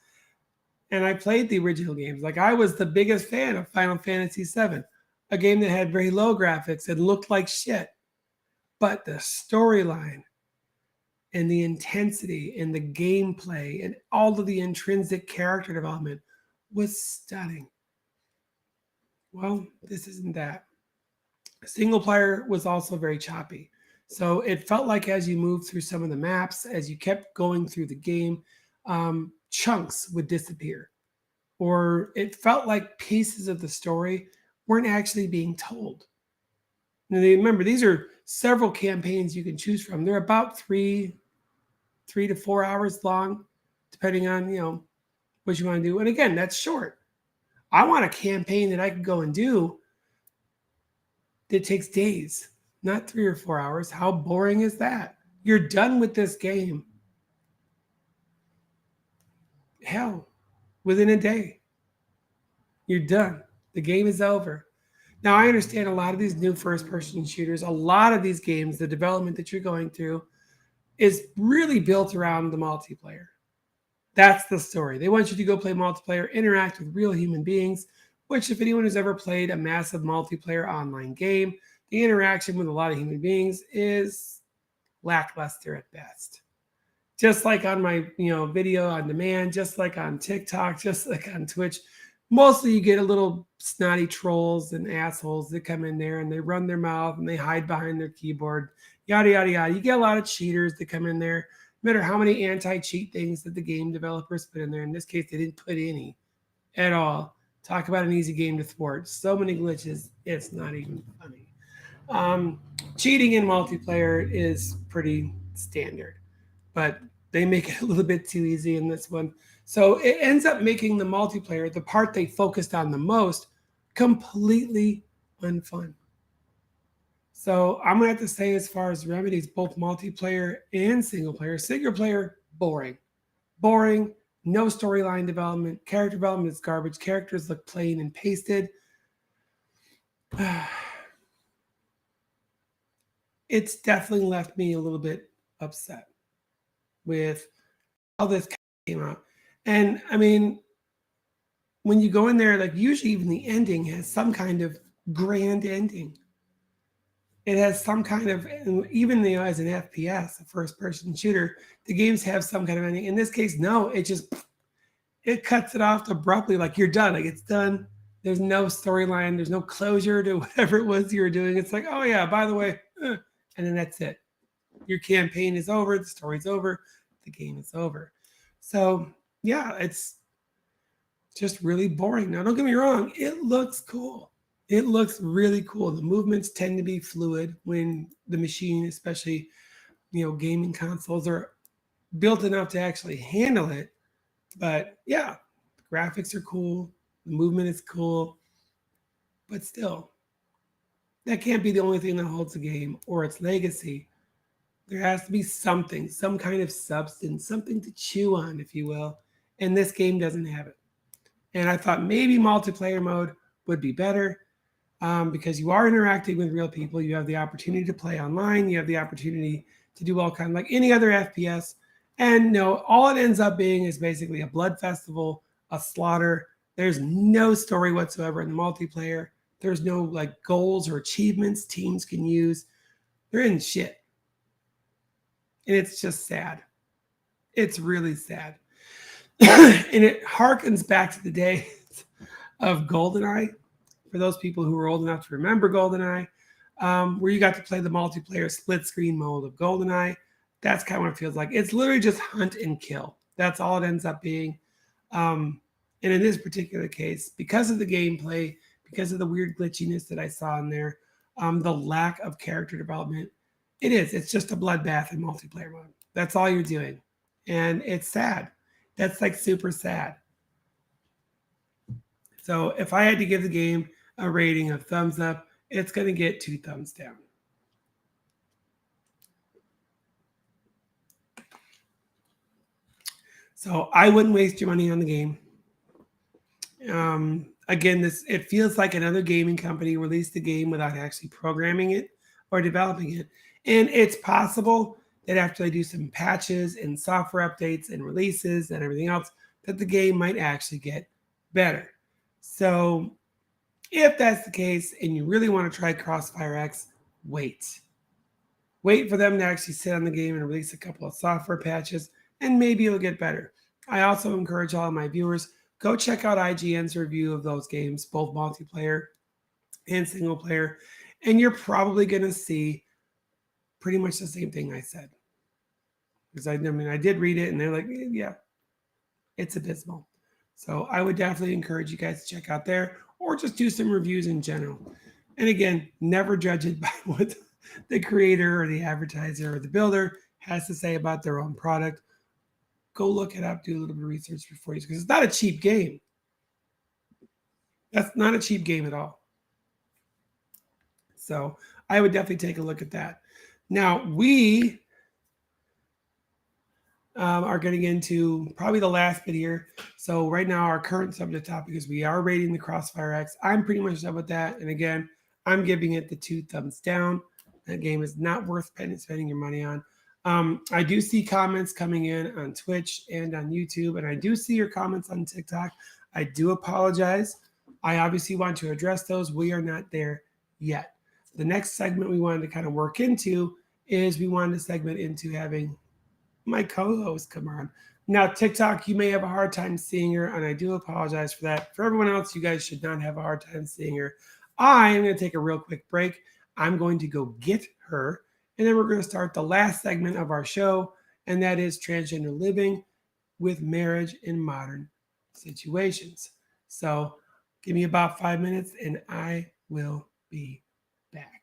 And I played the original games. Like, I was the biggest fan of Final Fantasy VII, a game that had very low graphics and looked like shit. But the storyline and the intensity and the gameplay and all of the intrinsic character development was stunning. Well, this isn't that. Single player was also very choppy. So it felt like as you moved through some of the maps, as you kept going through the game, chunks would disappear. Or it felt like pieces of the story weren't actually being told. Now, remember, these are several campaigns you can choose from. They're about 3 to 4 hours long, depending on what you want to do. And again, that's short. I want a campaign that I can go and do that takes days, not 3 or 4 hours. How boring is that? You're done with this game. Hell, within a day, you're done. The game is over. Now, I understand a lot of these new first person shooters, a lot of these games, the development that you're going through is really built around the multiplayer. That's the story. They want you to go play multiplayer, interact with real human beings, which, if anyone who's ever played a massive multiplayer online game, the interaction with a lot of human beings is lackluster at best. Just like on my video on demand, just like on TikTok, just like on Twitch, mostly you get a little snotty trolls and assholes that come in there and they run their mouth and they hide behind their keyboard, yada yada yada. You get a lot of cheaters that come in there. No matter how many anti-cheat things that the game developers put in there. In this case, they didn't put any at all. Talk about an easy game to thwart. So many glitches, it's not even funny. Um, Cheating in multiplayer is pretty standard, but they make it a little bit too easy in this one. So it ends up making the multiplayer, the part they focused on the most, completely unfun. So I'm gonna have to say, as far as remedies, both multiplayer and single player, boring. Boring, no storyline development, character development is garbage, characters look plain and pasted. It's definitely left me a little bit upset with how this came out. And I mean, when you go in there, like usually even the ending has some kind of grand ending. It has some kind of, even as an FPS, a first person shooter, the games have some kind of ending. In this case, no, it cuts it off abruptly, like you're done, like it's done. There's no storyline, there's no closure to whatever it was you were doing. It's like, oh yeah, by the way, and then that's it. Your campaign is over, the story's over, the game is over. So yeah, it's just really boring. Now, don't get me wrong, it looks cool. It looks really cool. The movements tend to be fluid when the machine, especially gaming consoles, are built enough to actually handle it. But yeah, the graphics are cool, the movement is cool, but still, that can't be the only thing that holds the game or its legacy. There has to be something, some kind of substance, something to chew on, if you will. And this game doesn't have it. And I thought maybe multiplayer mode would be better, because you are interacting with real people. You have the opportunity to play online. You have the opportunity to do all kinds, like any other FPS. And no, all it ends up being is basically a blood festival, a slaughter. There's no story whatsoever in the multiplayer. There's no like goals or achievements teams can use. They're in shit. And it's just sad. It's really sad. And it harkens back to the days of GoldenEye, for those people who are old enough to remember GoldenEye, where you got to play the multiplayer split screen mode of GoldenEye. That's kind of what it feels like. It's literally just hunt and kill. That's all it ends up being. And in this particular case, because of the gameplay, because of the weird glitchiness that I saw in there, the lack of character development, it's just a bloodbath in multiplayer mode. That's all you're doing. And it's sad. That's like super sad. So if I had to give the game a rating of thumbs up, it's going to get 2 thumbs down. So I wouldn't waste your money on the game. Again, it feels like another gaming company released the game without actually programming it or developing it. And it's possible that after they do some patches and software updates and releases and everything else, that the game might actually get better. So if that's the case and you really want to try CrossFireX, wait. Wait for them to actually sit on the game and release a couple of software patches, and maybe it'll get better. I also encourage all of my viewers, go check out IGN's review of those games, both multiplayer and single player, and you're probably going to see pretty much the same thing I said. Because I did read it, and they're like, yeah, it's abysmal. So I would definitely encourage you guys to check out there, or just do some reviews in general. And again, never judge it by what the creator or the advertiser or the builder has to say about their own product. Go look it up, do a little bit of research before you, because it's not a cheap game. That's not a cheap game at all. So I would definitely take a look at that. Now we are getting into probably the last bit here. So right now our current subject topic is we are rating the CrossFireX. I'm pretty much done with that. And again, I'm giving it the 2 thumbs down. That game is not worth spending your money on. I do see comments coming in on Twitch and on YouTube, and I do see your comments on TikTok. I do apologize. I obviously want to address those. We are not there yet. The next segment we wanted to kind of work into is we wanted to segment into having my co-host come on. Now, TikTok, you may have a hard time seeing her, and I do apologize for that. For everyone else, you guys should not have a hard time seeing her. I am going to take a real quick break. I'm going to go get her, and then we're going to start the last segment of our show, and that is transgender living with marriage in modern situations. So Give me about 5 minutes and I will be back.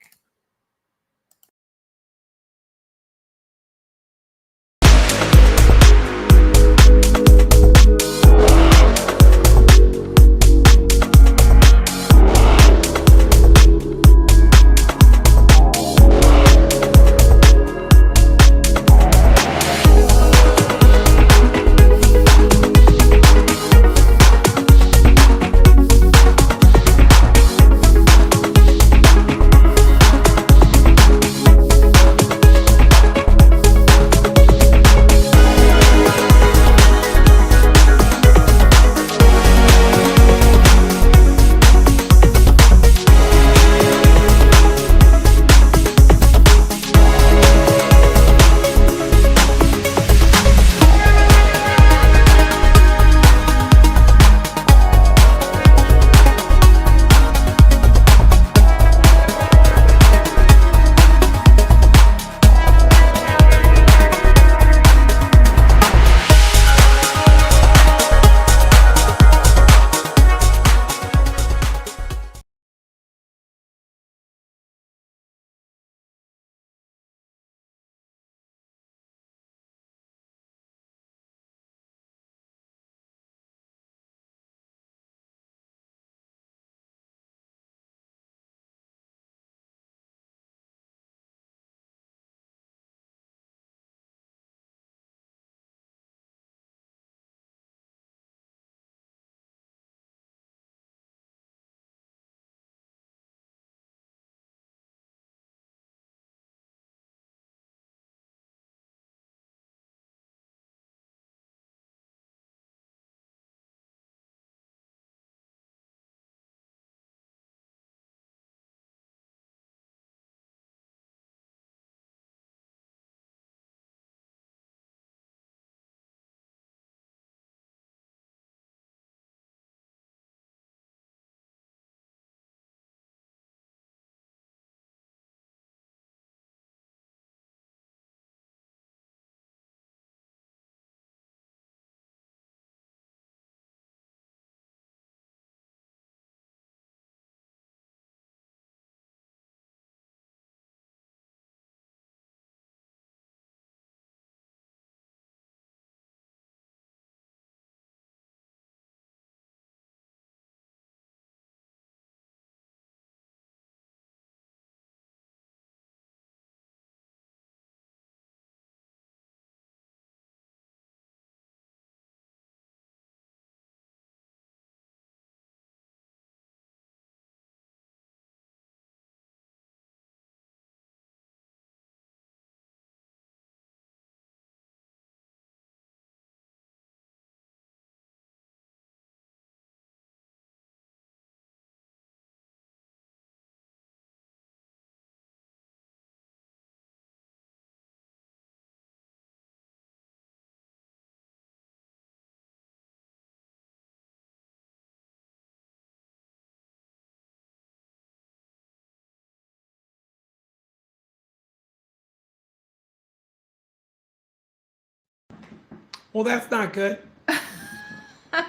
Well, that's not good.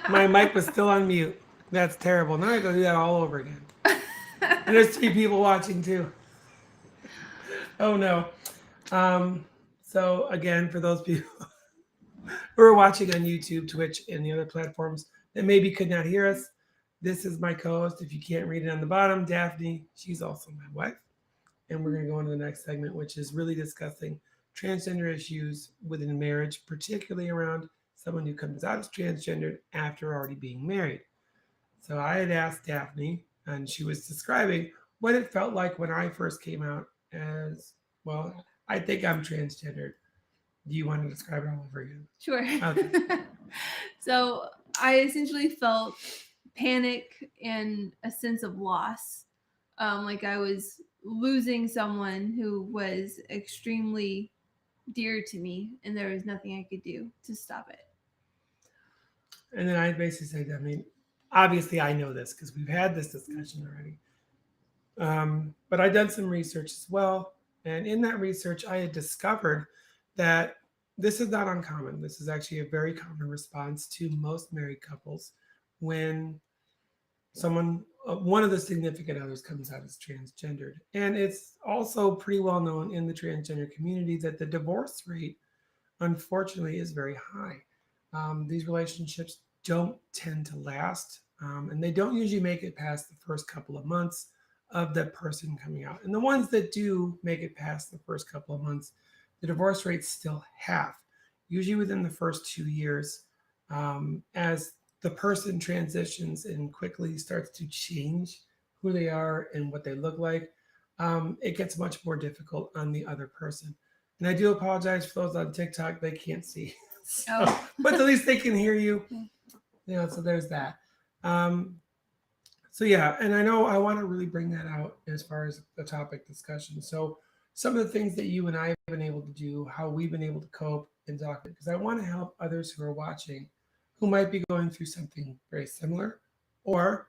My mic was still on mute. That's terrible. Now I gotta do that all over again. And there's 3 people watching too. Oh no. Um, so again, for those people who are watching on YouTube, Twitch, and the other platforms that maybe could not hear us, this is my co-host. If you can't read it on the bottom, Daphne. She's also my wife. And we're going to go into the next segment, which is really discussing transgender issues within marriage, particularly around someone who comes out as transgendered after already being married. So I had asked Daphne, and she was describing what it felt like when I first came out as, well, I think I'm transgendered. Do you want to describe it all over again? Sure. Okay. So I essentially felt panic and a sense of loss. Like I was losing someone who was extremely dear to me, and there was nothing I could do to stop it. And then I basically said, I mean, obviously I know this because we've had this discussion already. But I done some research as well. And in that research, I had discovered that this is not uncommon. This is actually a very common response to most married couples when someone, one of the significant others comes out as transgendered. And it's also pretty well known in the transgender community that the divorce rate, unfortunately, is very high. These relationships don't tend to last, and they don't usually make it past the first couple of months of the person coming out. And the ones that do make it past the first couple of months, the divorce rate's still half, usually within the first 2 years. As the person transitions and quickly starts to change who they are and what they look like, it gets much more difficult on the other person. And I do apologize for those on TikTok, they can't see. So, Oh. but at least they can hear you. Yeah. So there's that. Um, so yeah, and I know I want to really bring that out as far as the topic discussion. So some of the things that you and I have been able to do, how we've been able to cope and talk, because I want to help others who are watching who might be going through something very similar or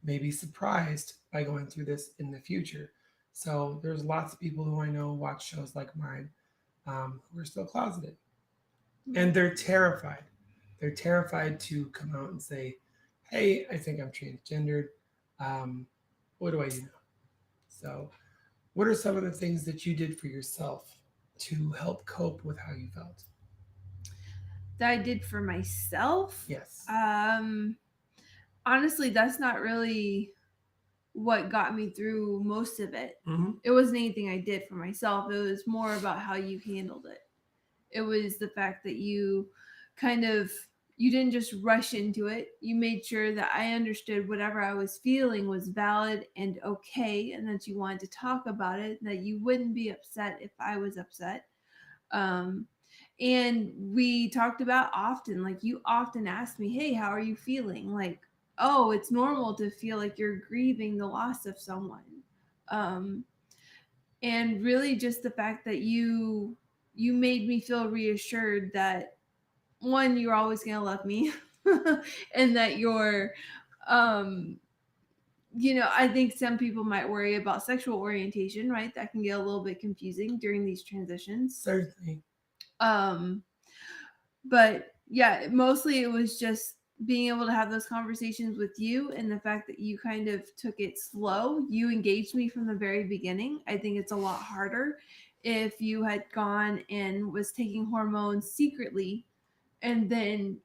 maybe surprised by going through this in the future. So there's lots of people who I know watch shows like mine, who are still closeted, and they're terrified. They're terrified to come out and say, "Hey, I think I'm transgendered. Um, what do I do now?" So, what are some of the things that you did for yourself to help cope with how you felt? That I did for myself. Yes. Honestly, that's not really what got me through most of it. Mm-hmm. It wasn't anything I did for myself. It was more about how you handled it. It was the fact that you kind of you didn't just rush into it. You made sure that I understood whatever I was feeling was valid and okay, and that you wanted to talk about it, that you wouldn't be upset if I was upset. Um, and we talked about often, like you often asked me, "Hey, how are you feeling?" Like, oh, it's normal to feel like you're grieving the loss of someone. Um, and really just the fact that you made me feel reassured that one, you're always going to love me and that you're um I think some people might worry about sexual orientation, right? That can get a little bit confusing during these transitions. Certainly. um but yeah, mostly it was just being able to have those conversations with you, and the fact that you kind of took it slow. You engaged me from the very beginning. I think it's a lot harder if you had gone and was taking hormones secretly, and then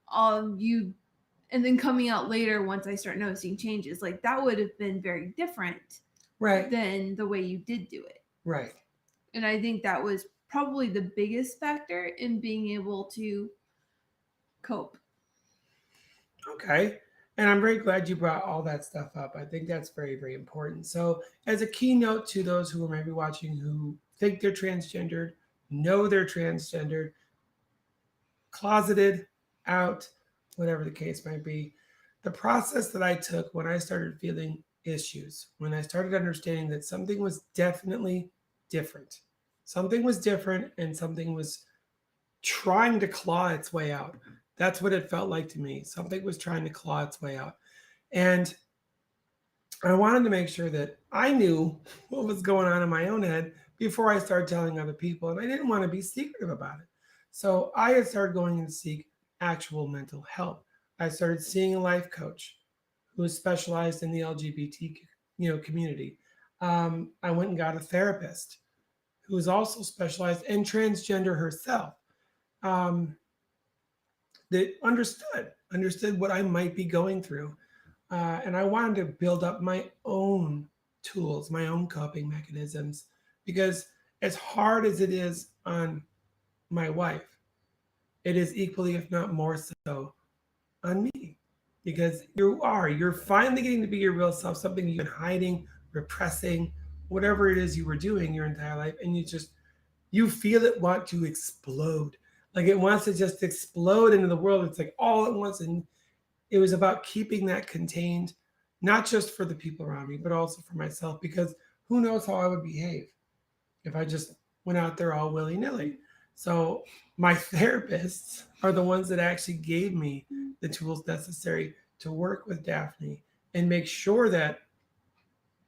coming out later once I start noticing changes. Like that would have been very different Right. than the way you did do it. Right. And I think that was probably the biggest factor in being able to cope. Okay. And I'm very glad you brought all that stuff up. I think that's very, very important. So, as a keynote to those who are maybe watching who think they're transgendered, know they're transgendered, closeted, out, whatever the case might be, the process that I took when I started feeling issues, when I started understanding that something was definitely different, something was different, and something was trying to claw its way out. That's what it felt like to me. Something was trying to claw its way out. And I wanted to make sure that I knew what was going on in my own head before I started telling other people. And I didn't want to be secretive about it. So I had started going and seek actual mental help. I started seeing a life coach who was specialized in the LGBT community. I went and got a therapist who was also specialized in transgender herself. Um, that understood what I might be going through, and I wanted to build up my own tools, my own coping mechanisms, because as hard as it is on my wife, it is equally, if not more so, on me, because you're finally getting to be your real self, something you've been hiding, repressing, whatever it is you were doing your entire life, and you feel it want to explode. Like it wants to just explode into the world. It's like all at once. And it was about keeping that contained, not just for the people around me, but also for myself, because who knows how I would behave if I just went out there all willy nilly. So my therapists are the ones that actually gave me the tools necessary to work with Daphne and make sure that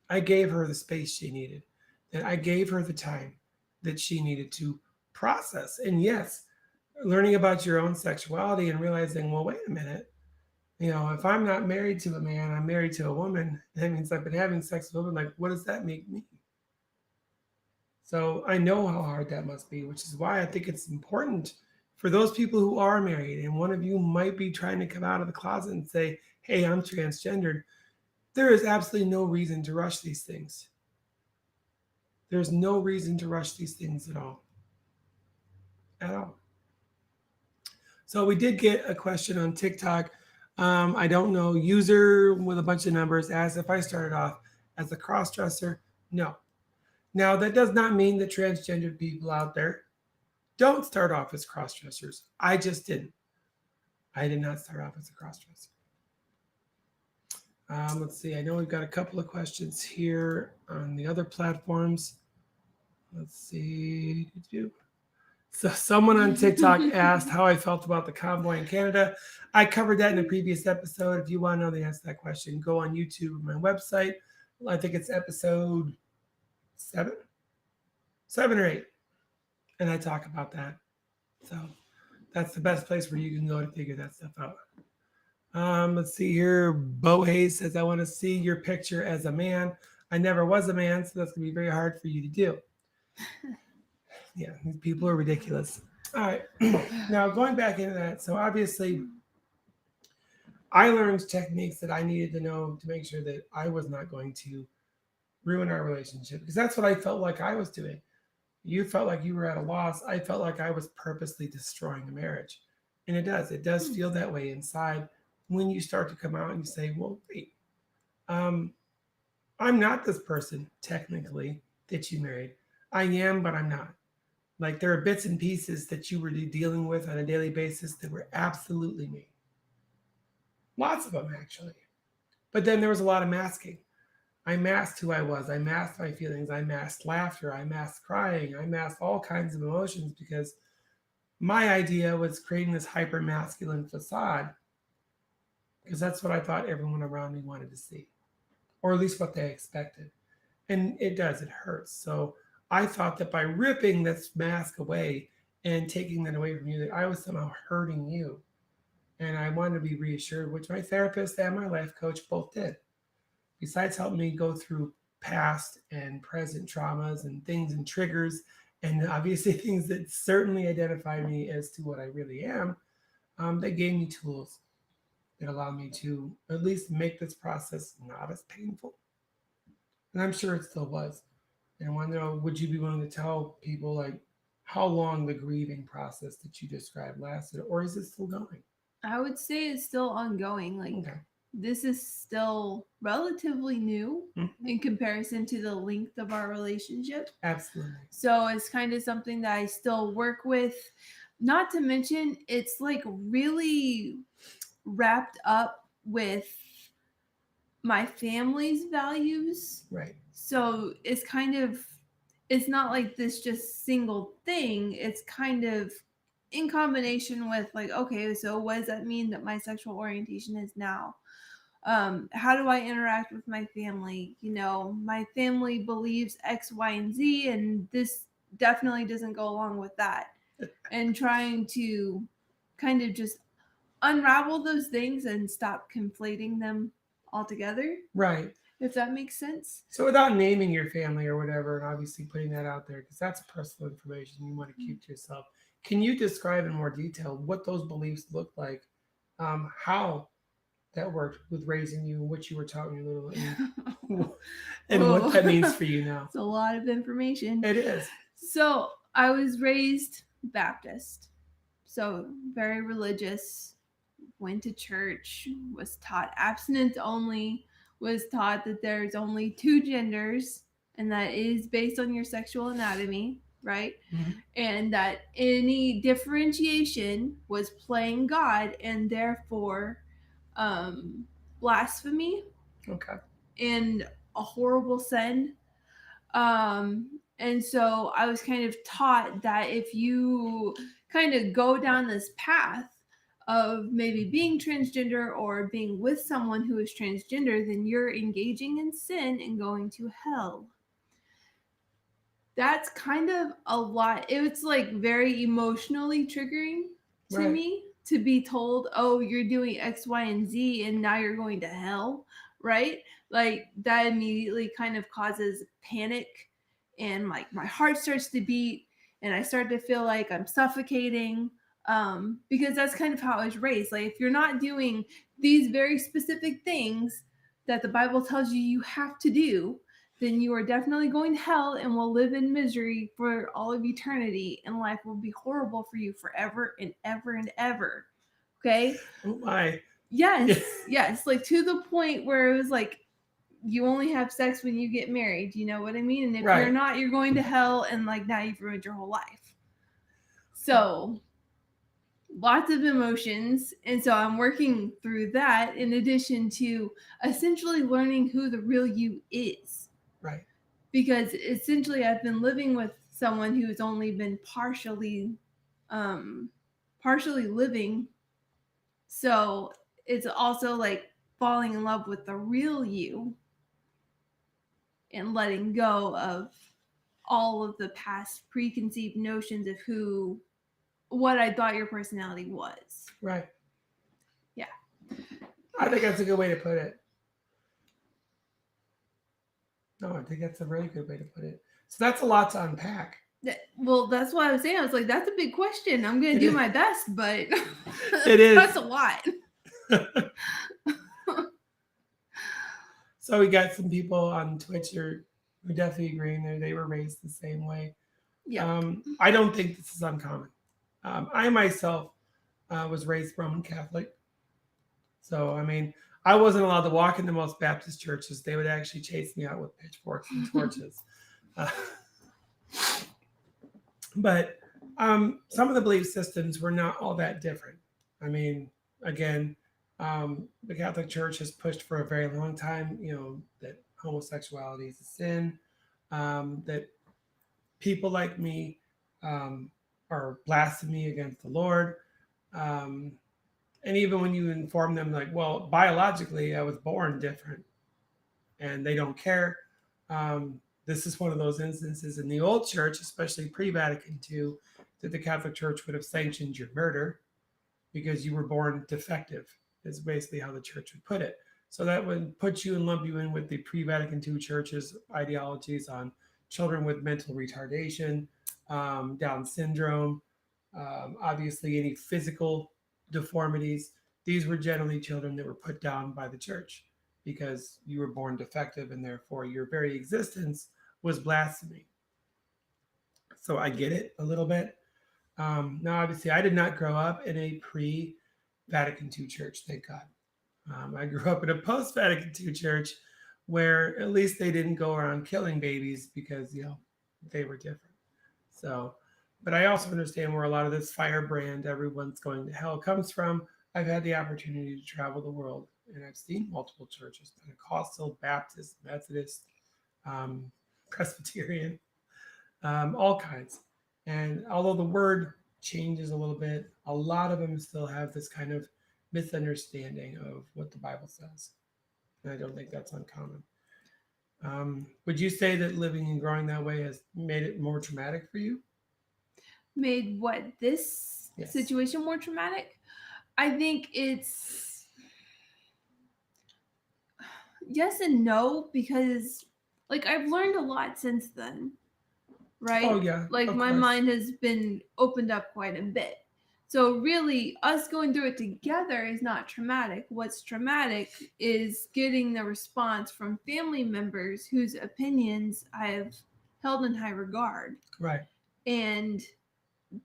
I gave her the space she needed, that I gave her the time that she needed to process. And yes, learning about your own sexuality and realizing, well, wait a minute, If I'm not married to a man, I'm married to a woman. That means I've been having sex with a woman. Like, what does that make me? So I know how hard that must be, which is why I think it's important for those people who are married and one of you might be trying to come out of the closet and say, hey, I'm transgendered. There is absolutely no reason to rush these things. There's no reason to rush these things at all. At all. So we did get a question on TikTok. I don't know, user with a bunch of numbers asked if I started off as a cross dresser. No. Now, that does not mean that transgender people out there don't start off as cross dressers. I just didn't. I did not start off as a cross dresser. Let's see. I know we've got a couple of questions here on the other platforms. Let's see. So someone on TikTok asked how I felt about the convoy in Canada. I covered that in a previous episode. If you want to know the answer to that question, go on YouTube or my website. I think it's episode 7 or 8. And I talk about that. So that's the best place where you can go to figure that stuff out. Let's see here. Bo Hayes says, I want to see your picture as a man. I never was a man, so that's going to be very hard for you to do. Yeah, these people are ridiculous. All right. Now, going back into that, so obviously, I learned techniques that I needed to know to make sure that I was not going to ruin our relationship because that's what I felt like I was doing. You felt like you were at a loss. I felt like I was purposely destroying a marriage. And it does. It does feel that way inside when you start to come out and you say, well, wait, um, I'm not this person technically that you married. I am, but I'm not. Like there are bits and pieces that you were dealing with on a daily basis that were absolutely me. Lots of them, actually. But then there was a lot of masking. I masked who I was. I masked my feelings. I masked laughter. I masked crying. I masked all kinds of emotions because my idea was creating this hyper masculine facade because that's what I thought everyone around me wanted to see, or at least what they expected. And it does, it hurts. So I thought that by ripping this mask away and taking that away from you, that I was somehow hurting you. And I wanted to be reassured, which my therapist and my life coach both did. Besides helping me go through past and present traumas and things and triggers, and obviously things that certainly identify me as to what I really am, they gave me tools that allowed me to at least make this process not as painful. And I'm sure it still was. And I want to know, would you be willing to tell people like how long the grieving process that you described lasted, or is it still going? I would say it's still ongoing. Like Okay. this is still relatively new Mhm. in comparison to the length of our relationship. Absolutely. So it's kind of something that I still work with. Not to mention, it's like really wrapped up with my family's values. Right. So it's not like this just single thing. It's kind of in combination with like, okay, so what does that mean that my sexual orientation is now? How do I interact with my family? My family believes X, Y, and Z, and this definitely doesn't go along with that. And trying to kind of just unravel those things and stop conflating them altogether, Right. if that makes sense. So without naming your family or whatever, and obviously putting that out there, because that's personal information you want to keep to yourself, can you describe in more detail what those beliefs look like, how that worked with raising you, what you were taught when you were little, and what that means for you now? It's a lot of information. It is. So I was raised Baptist, so very religious, went to church, was taught abstinence only, was taught that there's only two genders, and that is based on your sexual anatomy, right? Mm-hmm. And that any differentiation was playing God and therefore blasphemy Okay. and a horrible sin. And so I was kind of taught that if you kind of go down this path of maybe being transgender or being with someone who is transgender, then you're engaging in sin and going to hell. That's kind of a lot. It's like very emotionally triggering to Right. me. to be told, oh, you're doing X, Y, and Z, and now you're going to hell, right? Like that immediately kind of causes panic, and like my heart starts to beat, and I start to feel like I'm suffocating. Because that's kind of how I was raised. Like, if you're not doing these very specific things that the Bible tells you you have to do, then you are definitely going to hell and will live in misery for all of eternity, and life will be horrible for you forever and ever and ever. Okay? Oh my. Yes, yes. Like to the point where it was like, you only have sex when you get married. You know what I mean? And if you're Right. not, you're going to hell, and like now you've ruined your whole life. So lots of emotions. And so I'm working through that in addition to essentially learning who the real you is. Right. Because essentially I've been living with someone who's only been partially living. So it's also like falling in love with the real you and letting go of all of the past preconceived notions of what I thought your personality was. Right. Yeah. I think that's a good way to put it. No, I think that's a really good way to put it. So that's a lot to unpack. Well, that's what I was saying. I was like, that's a big question. I'm going to It do is. my best, but It is. that's a lot. So we got some people on Twitch who definitely agreeing that they were raised the same way. Yeah. I don't think this is uncommon. I myself was raised Roman Catholic. So, I mean, I wasn't allowed to walk into most Baptist churches. They would actually chase me out with pitchforks and torches. Uh, but some of the belief systems were not all that different. I mean, again, the Catholic Church has pushed for a very long time, that homosexuality is a sin, that people like me are blasphemy against the Lord. Um, and even when you inform them, like, well, biologically, I was born different, and they don't care. This is one of those instances in the old church, especially pre-Vatican II, that the Catholic Church would have sanctioned your murder because you were born defective, is basically how the church would put it. So that would put you and lump you in with the pre-Vatican II church's ideologies on children with mental retardation, Down syndrome, obviously any physical deformities. These were generally children that were put down by the church because you were born defective and therefore your very existence was blasphemy. So I get it a little bit. Now, obviously, I did not grow up in a pre-Vatican II church, thank God. I grew up in a post-Vatican II church where at least they didn't go around killing babies because, they were different. So, but I also understand where a lot of this firebrand, everyone's going to hell, comes from. I've had the opportunity to travel the world, and I've seen multiple churches: Pentecostal, Baptist, Methodist, Presbyterian, all kinds. And although the word changes a little bit, a lot of them still have this kind of misunderstanding of what the Bible says. And I don't think that's uncommon. Would you say that living and growing that way has made it more traumatic for you? Made what, this Yes. situation more traumatic? I think it's yes and no, because like I've learned a lot since then, right? Oh, yeah. Like of my course. mind has been opened up quite a bit. So really us going through it together is not traumatic. What's traumatic is getting the response from family members whose opinions I've held in high regard, Right. and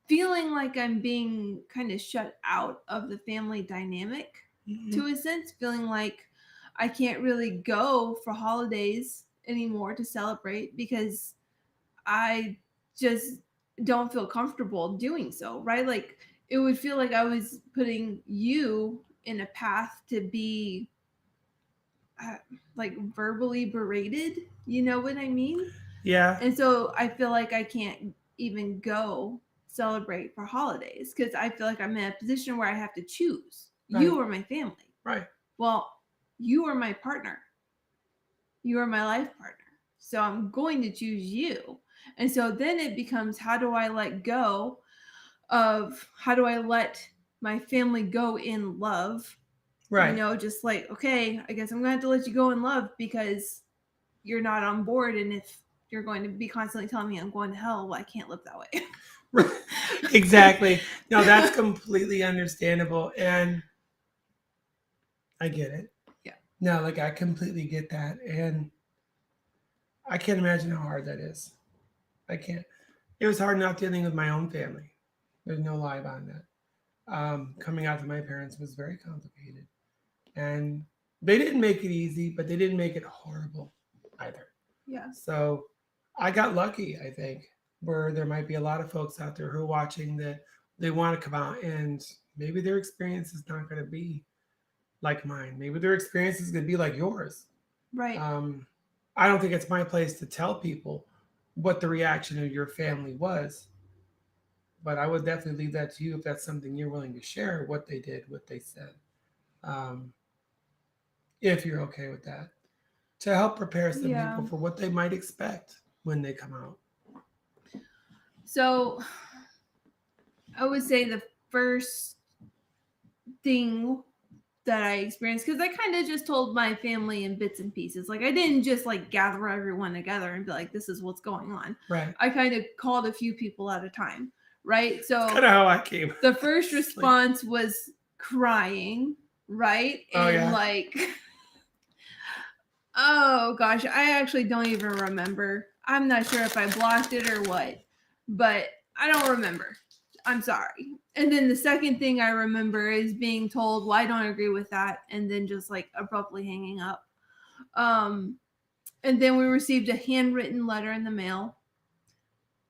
feeling like I'm being kind of shut out of the family dynamic Mhm. to a sense, feeling like I can't really go for holidays anymore to celebrate because I just don't feel comfortable doing so, right? Like it would feel like I was putting you in a path to be uh, like verbally berated, you know what I mean? Yeah. And so I feel like I can't even go celebrate for holidays because I feel like I'm in a position where I have to choose. Right. You are my family. Right. Well, you are my partner. You are my life partner. So I'm going to choose you. And so then it becomes, how do I let go of, how do I let my family go in love. Right. Just like, okay, I guess I'm gonna have to let you go in love because you're not on board, and if you're going to be constantly telling me I'm going to hell, well, I can't live that way. Exactly. No, that's completely understandable. And I get it. Yeah. No, like I completely get that. And I can't imagine how hard that is. I can't. It was hard enough dealing with my own family. There's no lie about that. Coming out to my parents was very complicated. And they didn't make it easy, but they didn't make it horrible either. Yeah. So I got lucky, I think, where there might be a lot of folks out there who are watching that they want to come out and maybe their experience is not going to be like mine. Maybe their experience is going to be like yours. Right. Um, I don't think it's my place to tell people what the reaction of your family was, but I would definitely leave that to you if that's something you're willing to share, what they did, what they said, um, if you're okay with that, to help prepare some Yeah. people for what they might expect when they come out. So I would say the first thing that I experienced, because I kind of just told my family in bits and pieces. Like, I didn't just like gather everyone together and be like, this is what's going on. Right. I kind of called a few people at a time. Right. So Kind of how I came. the first response was crying. Right. Oh, And yeah. like, oh gosh, I actually don't even remember. I'm not sure if I blocked it or what, but I don't remember. I'm sorry. And then the second thing I remember is being told, well, I don't agree with that, and then just like abruptly hanging up. Um, and then we received a handwritten letter in the mail,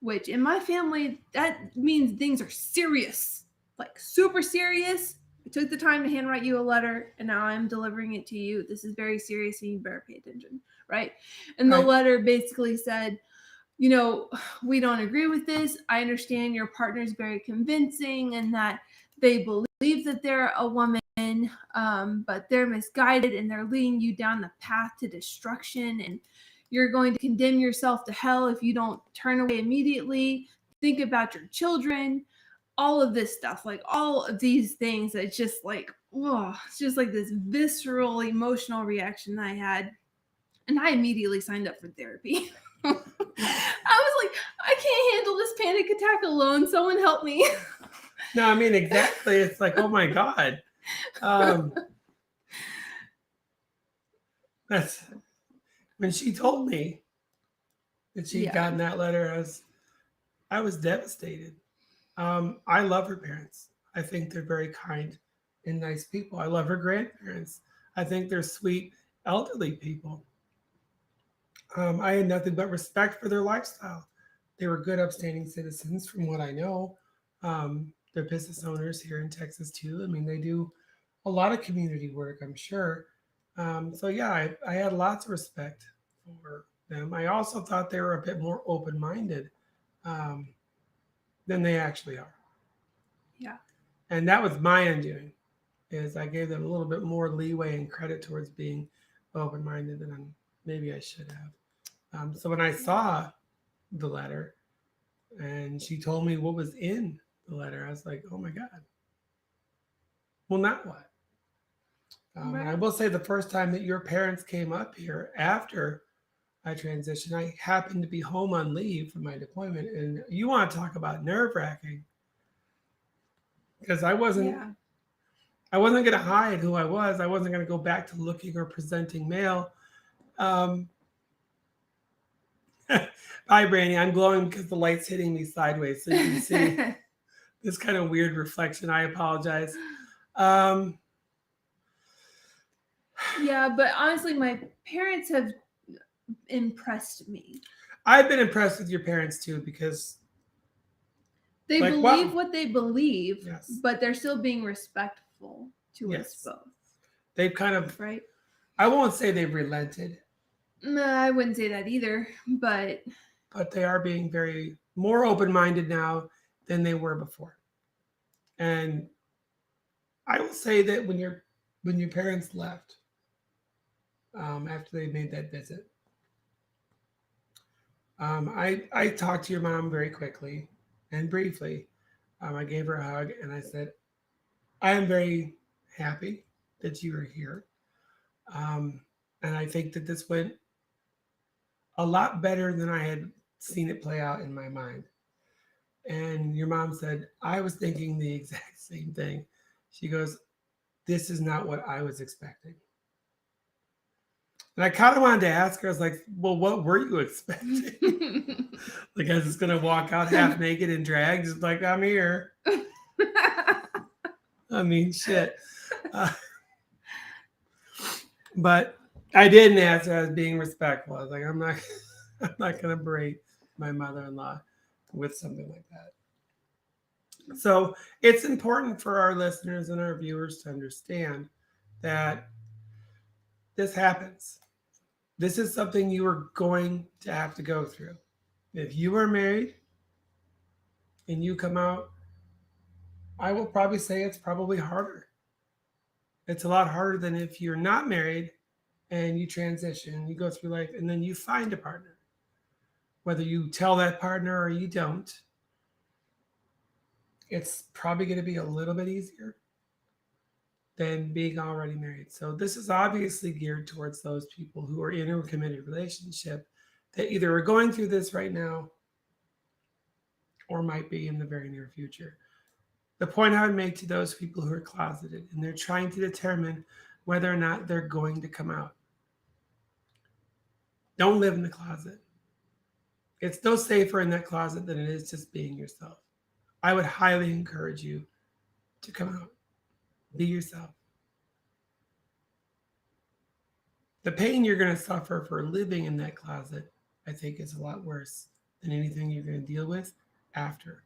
which in my family, that means things are serious, like super serious. I took the time to handwrite you a letter, and now I'm delivering it to you. This is very serious, and you better pay attention, right? And the Right. letter basically said, we don't agree with this. I understand your partner is very convincing and that they believe that they're a woman, but they're misguided and they're leading you down the path to destruction. And you're going to condemn yourself to hell if you don't turn away immediately. Think about your children. All of this stuff, like all of these things, it's just like, oh, it's just like this visceral emotional reaction I had. And I immediately signed up for therapy. I was like, I can't handle this panic attack alone. Someone help me. No, I mean, exactly. It's like, oh my God. That's when she told me that she'd gotten that letter, I was devastated. I love her parents. I think they're very kind and nice people. I love her grandparents. I think they're sweet, elderly people. I had nothing but respect for their lifestyle. They were good, upstanding citizens, from what I know. They're business owners here in Texas too. I mean, they do a lot of community work, I'm sure. So yeah, I had lots of respect for them. I also thought they were a bit more open-minded um, than they actually are. Yeah. And that was my undoing. Is I gave them a little bit more leeway and credit towards being open-minded than maybe I should have. So when I saw the letter and she told me what was in the letter, I was like, oh my God. Well, now what? And I will say the first time that your parents came up here after I transitioned, I happened to be home on leave from my deployment. And you want to talk about nerve wracking because I wasn't going to hide who I was. I wasn't going to go back to looking or presenting male. Um, Hi, Brandy. I'm glowing because the light's hitting me sideways. So you can see this kind of weird reflection. I apologize. Yeah, but honestly, my parents have impressed me. I've been impressed with your parents too because they believe what they believe, yes, but they're still being respectful to us both. They've kind of, right? I won't say they've relented. No, I wouldn't say that either, but they are being very more open-minded now than they were before. And I will say that when your parents left after they made that visit, I talked to your mom very quickly and briefly. I gave her a hug and I said, I am very happy that you are here. Um, and I think that this went a lot better than I had seen it play out in my mind. And your mom said, I was thinking the exact same thing. She goes, this is not what I was expecting. And I kind of wanted to ask her, I was like, well, what were you expecting? Like, I was just going to walk out half naked and drag, just like, I'm here. I mean, shit. Uh, but I didn't answer. I was being respectful. I was like, I'm not, I'm not going to berate my mother-in-law with something like that. So it's important for our listeners and our viewers to understand that this happens. This is something you are going to have to go through. If you are married and you come out, I will probably say it's probably harder. It's a lot harder than if you're not married and you transition, you go through life, and then you find a partner. Whether you tell that partner or you don't, it's probably going to be a little bit easier than being already married. So this is obviously geared towards those people who are in a committed relationship that either are going through this right now or might be in the very near future. The point I would make to those people who are closeted and they're trying to determine whether or not they're going to come out. Don't live in the closet. It's no safer in that closet than it is just being yourself. I would highly encourage you to come out, be yourself. The pain you're going to suffer for living in that closet, I think, is a lot worse than anything you're going to deal with after.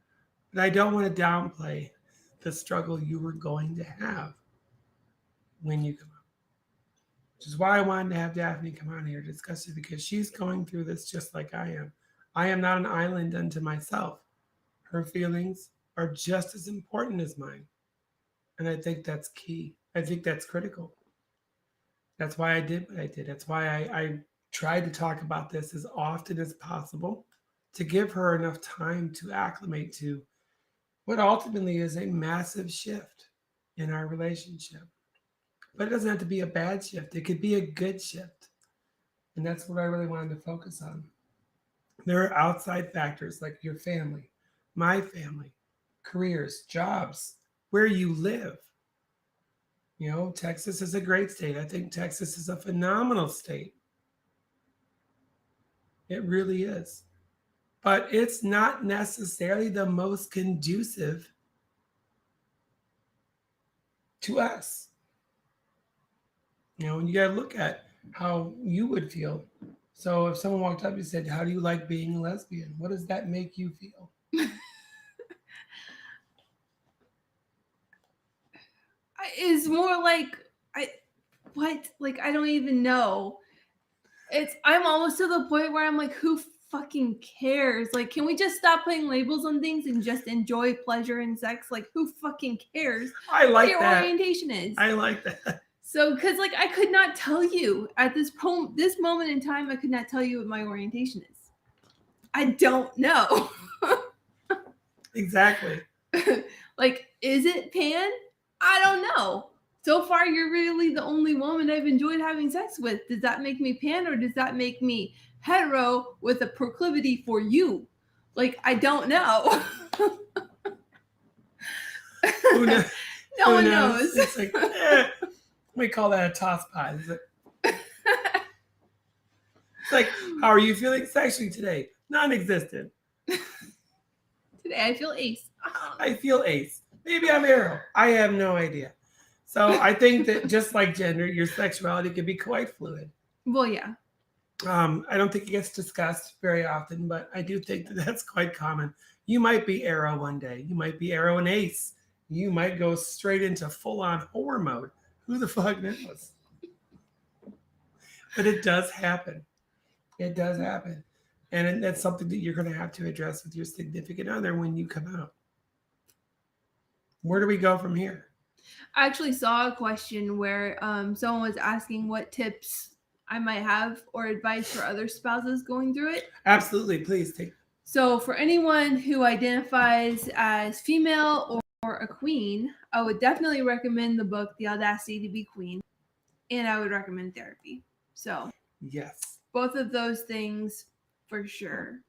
But I don't want to downplay the struggle you were going to have when you come out. Which is why I wanted to have Daphne come on here to discuss it, because she's going through this just like I am. I am not an island unto myself. Her feelings are just as important as mine. And I think that's key. I think that's critical. That's why I did what I did. That's why I tried to talk about this as often as possible to give her enough time to acclimate to what ultimately is a massive shift in our relationship. But it doesn't have to be a bad shift, it could be a good shift. And that's what I really wanted to focus on. There are outside factors like your family, my family, careers, jobs, where you live. You know, Texas is a great state. I think Texas is a phenomenal state. It really is. But it's not necessarily the most conducive to us. You know, and you got to look at how you would feel. So if someone walked up and said, how do you like being a lesbian? What does that make you feel? It's more like like I don't even know. I'm almost to the point where I'm like, who fucking cares? Like, can we just stop putting labels on things and just enjoy pleasure and sex? Like, who fucking cares I like what your that. orientation is? I like that. So, because like I could not tell you at this moment in time, I could not tell you what my orientation is. I don't know. Exactly. Like, is it pan? I don't know. So far, you're really the only woman I've enjoyed having sex with. Does that make me pan, or does that make me hetero with a proclivity for you? Like, I don't know. Who knows? No one knows. It's like, we call that a toss pot. It's like, how are you feeling sexually today? Non-existent. Today I feel ace. I feel ace. Maybe I'm arrow. I have no idea. So I think that just like gender, your sexuality can be quite fluid. Well, yeah. I don't think it gets discussed very often, but I do think that that's quite common. You might be arrow one day. You might be arrow and ace. You might go straight into full-on horror mode. Who the fuck knows? But it does happen. It does happen. And that's something that you're going to have to address with your significant other when you come out. Where do we go from here? I actually saw a question where someone was asking what tips I might have or advice for other spouses going through it. Absolutely. Please take. So for anyone who identifies as female or a queen, I would definitely recommend the book The Audacity to Be Queen, and I would recommend therapy. So Yes. both of those things for sure.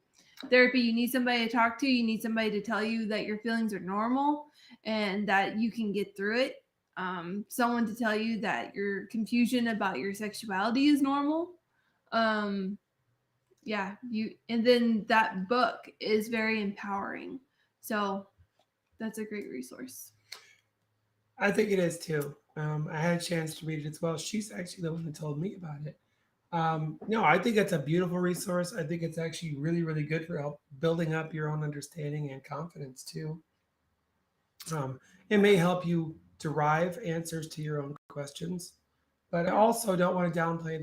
Therapy, you need somebody to talk to, you need somebody to tell you that your feelings are normal and that you can get through it. Someone to tell you that your confusion about your sexuality is normal. Um, yeah, you, and then that book is very empowering. So that's a great resource. I think it is too. I had a chance to read it as well. She's actually the one that told me about it. No, I think it's a beautiful resource. I think it's actually really, really good for help building up your own understanding and confidence too. It may help you derive answers to your own questions, but I Yeah. also don't want to downplay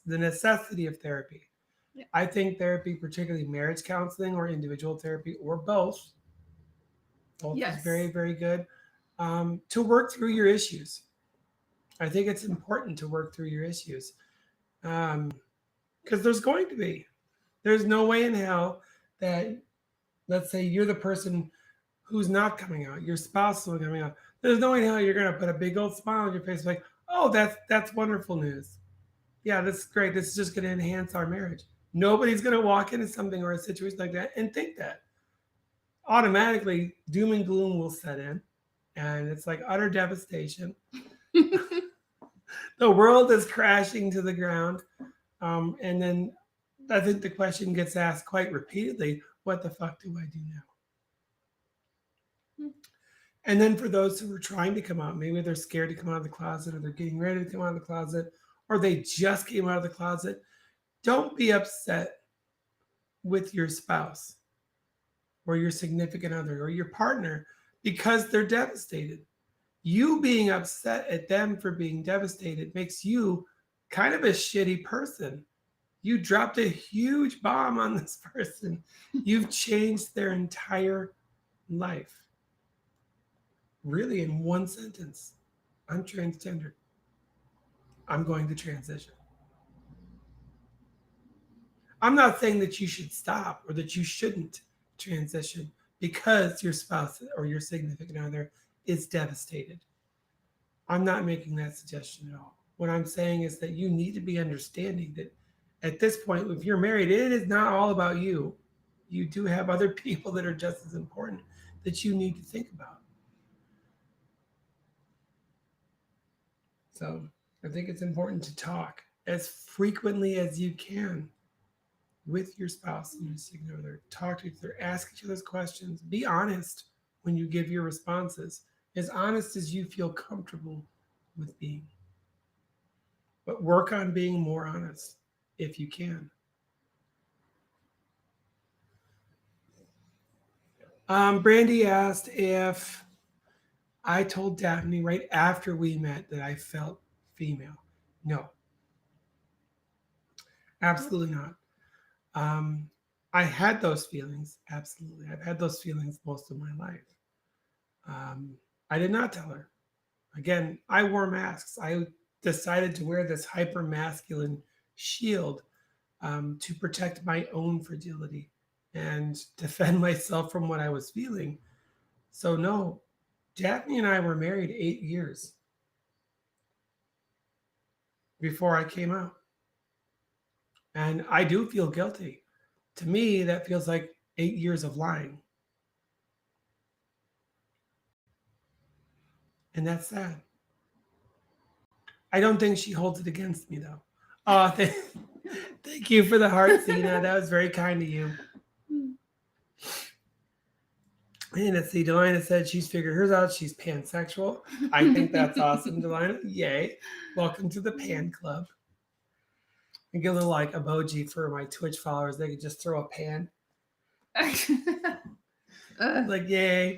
the necessity of therapy. Yeah. I think therapy, particularly marriage counseling or individual therapy or both is very, Yes. very good to work through your issues. I think it's important to work through your issues because there's no way in hell that, let's say you're the person who's not coming out, your spouse is coming out. There's no way in hell you're gonna put a big old smile on your face like, oh, that's wonderful news. Yeah, this is great. This is just gonna enhance our marriage. Nobody's gonna walk into something or a situation like that and think that. Automatically, doom and gloom will set in, and it's like utter devastation. The world is crashing to the ground. And then I think the question gets asked quite repeatedly, what the fuck do I do now? And then for those who are trying to come out, maybe they're scared to come out of the closet or they're getting ready to come out of the closet or they just came out of the closet, don't be upset with your spouse or your significant other or your partner because they're devastated. You being upset at them for being devastated makes you kind of a shitty person. You dropped a huge bomb on this person. You've changed their entire life. Really, in one sentence, I'm transgender. I'm going to transition. I'm not saying that you should stop or that you shouldn't transition because your spouse or your significant other is devastated. I'm not making that suggestion at all. What I'm saying is that you need to be understanding that at this point, if you're married, it is not all about you. You do have other people that are just as important that you need to think about. So I think it's important to talk as frequently as you can with your spouse and your significant other. Talk to each other, ask each other's questions, be honest when you give your responses, as honest as you feel comfortable with being. But work on being more honest if you can. Brandy asked if I told Daphne right after we met that I felt female. No, absolutely not. Um, I had those feelings. Absolutely. I've had those feelings most of my life. Um, I did not tell her. Again, I wore masks. I decided to wear this hyper masculine shield to protect my own fragility and defend myself from what I was feeling. So, no, Daphne and I were married 8 years before I came out. And I do feel guilty. To me, that feels like 8 years of lying. And that's sad. I don't think she holds it against me, though. Oh, thank you for the heart, Zena. That was very kind of you. And let's see, Delina said she's figured hers out. She's pansexual. I think that's awesome, Delina. Yay. Welcome to the pan club. And get a little like emoji for my Twitch followers. They could just throw a pan. Like, yay,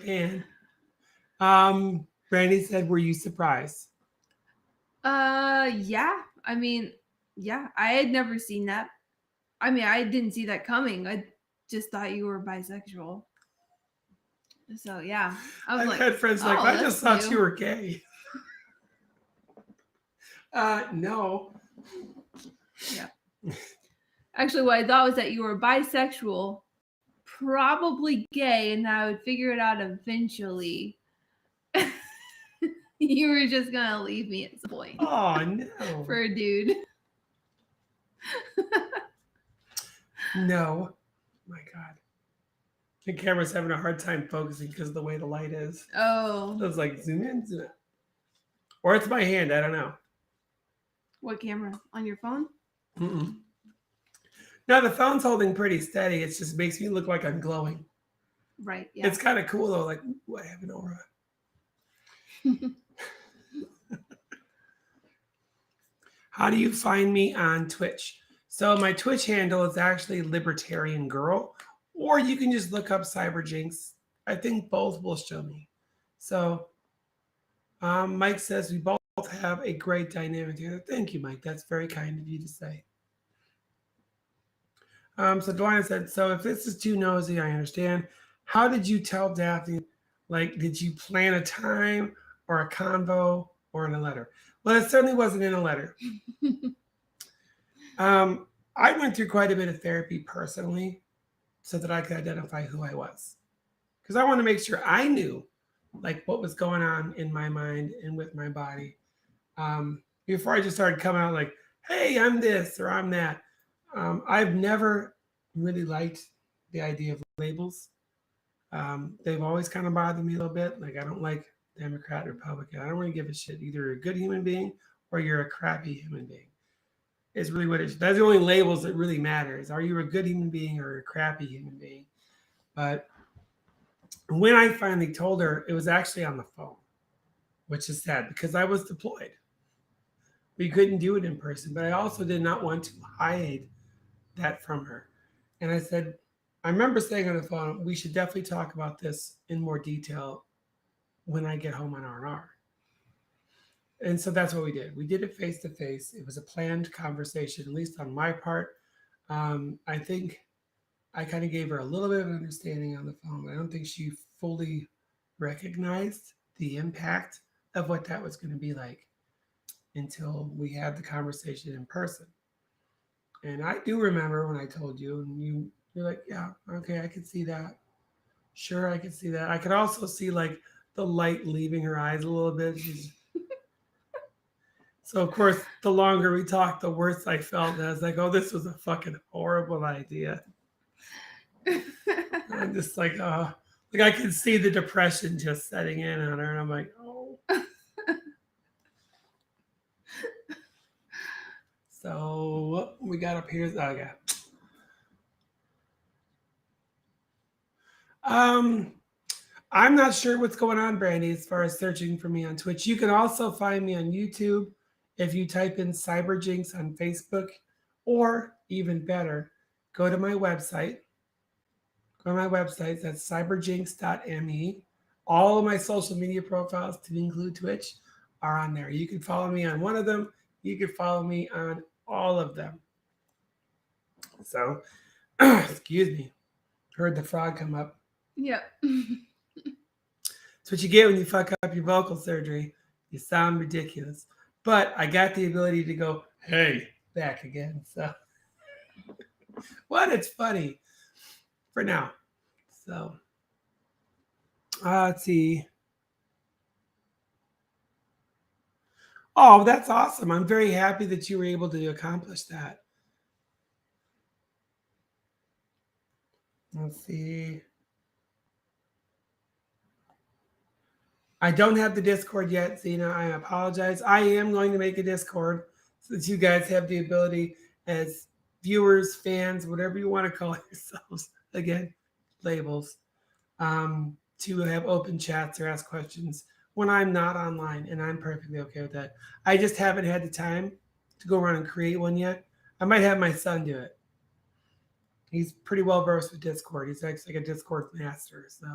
pan. Brandy said, were you surprised? Yeah. I mean, yeah, I had never seen that. I mean, I didn't see that coming. I just thought you were bisexual. So yeah, I was I've like, had friends like, oh, I just that's thought new. you were gay. No. Yeah. Actually, what I thought was that you were bisexual, probably gay, and I would figure it out eventually. You were just gonna leave me at some point Oh no. for a dude. No. My God. The camera's having a hard time focusing because of the way the light is. Oh, So it's like zoom in, zoom out. Or it's my hand, I don't know. what camera? On your phone? Mm-mm. Now the phone's holding pretty steady. It just makes me look like I'm glowing. Right, yeah. It's kind of cool though, like, ooh, I have an aura. How do you find me on Twitch? So my Twitch handle is actually Libertarian Girl, or you can just look up Cyber Jynx. I think both will show me. So Mike says we both have a great dynamic here. Thank you, Mike. That's very kind of you to say. So Dwayne said, so if this is too nosy, I understand. How did you tell Daphne? Like, did you plan a time or a convo or in a letter? Well, it certainly wasn't in a letter. I went through quite a bit of therapy personally so that I could identify who I was. Because I want to make sure I knew like what was going on in my mind and with my body. Before I just started coming out like, hey, I'm this or I'm that. I've never really liked the idea of labels. They've always kind of bothered me a little bit. Like I don't like Democrat, Republican. I don't really give a shit. Either you're a good human being or you're a crappy human being. Is really what it is. That's the only labels that really matter. Is are you a good human being or a crappy human being? But when I finally told her, it was actually on the phone, which is sad because I was deployed. We couldn't do it in person, but I also did not want to hide that from her. And I said, I remember saying on the phone, we should definitely talk about this in more detail when I get home on R&R. And so that's what we did. We did it face to face. It was a planned conversation, at least on my part. I think I kind of gave her a little bit of an understanding on the phone. I don't think she fully recognized the impact of what that was going to be like until we had the conversation in person. And I do remember when I told you, and you're like, yeah, okay, I could see that. Sure, I could see that. I could also see like the light leaving her eyes a little bit. So of course, the longer we talked, the worse I felt. And I was like, oh, this was a fucking horrible idea. I'm just like I could see the depression just setting in on her, and I'm like, oh. So what we got up here is okay. Um, I'm not sure what's going on, Brandy, as far as searching for me on Twitch. You can also find me on YouTube if you type in CyberJinx on Facebook, or even better, go to my website. Go to my website. That's cyberjinx.me. All of my social media profiles, to include Twitch, are on there. You can follow me on one of them. You can follow me on all of them. So, excuse me. Heard the frog come up. Yep. That's what you get when you fuck up your vocal surgery. You sound ridiculous. But I got the ability to go, hey, back again. So, what? It's funny for now. So, let's see. Oh, that's awesome. I'm very happy that you were able to accomplish that. Let's see. I don't have the Discord yet, Zena. I apologize. I am going to make a Discord so that you guys have the ability as viewers, fans, whatever you want to call yourselves. Again, labels. To have open chats or ask questions when I'm not online, and I'm perfectly okay with that. I just haven't had the time to go around and create one yet. I might have my son do it. He's pretty well versed with Discord. He's actually like a Discord master, so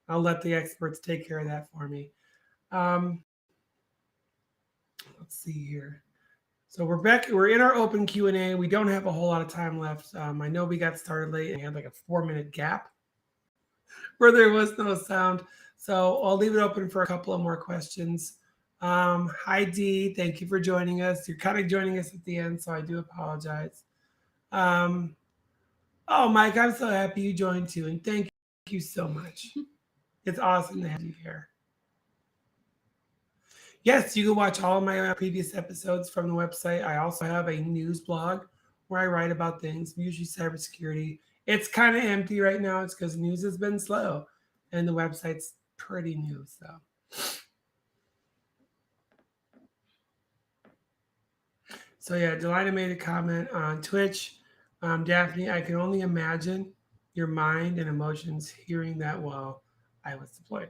I'll let the experts take care of that for me. Um, let's see here. So we're back. We're in our open Q&A. We don't have a whole lot of time left. I know we got started late and we had like a 4-minute gap where there was no sound. So I'll leave it open for a couple of more questions. Hi, Dee. Thank you for joining us. You're kind of joining us at the end, so I do apologize. Oh, Mike, I'm so happy you joined too. And thank you so much. It's awesome to have you here. Yes, you can watch all of my previous episodes from the website. I also have a news blog where I write about things, usually cybersecurity. It's kind of empty right now. It's because news has been slow, and the website's pretty new. So yeah, Delina made a comment on Twitch. Daphne, I can only imagine your mind and emotions hearing that while I was deployed.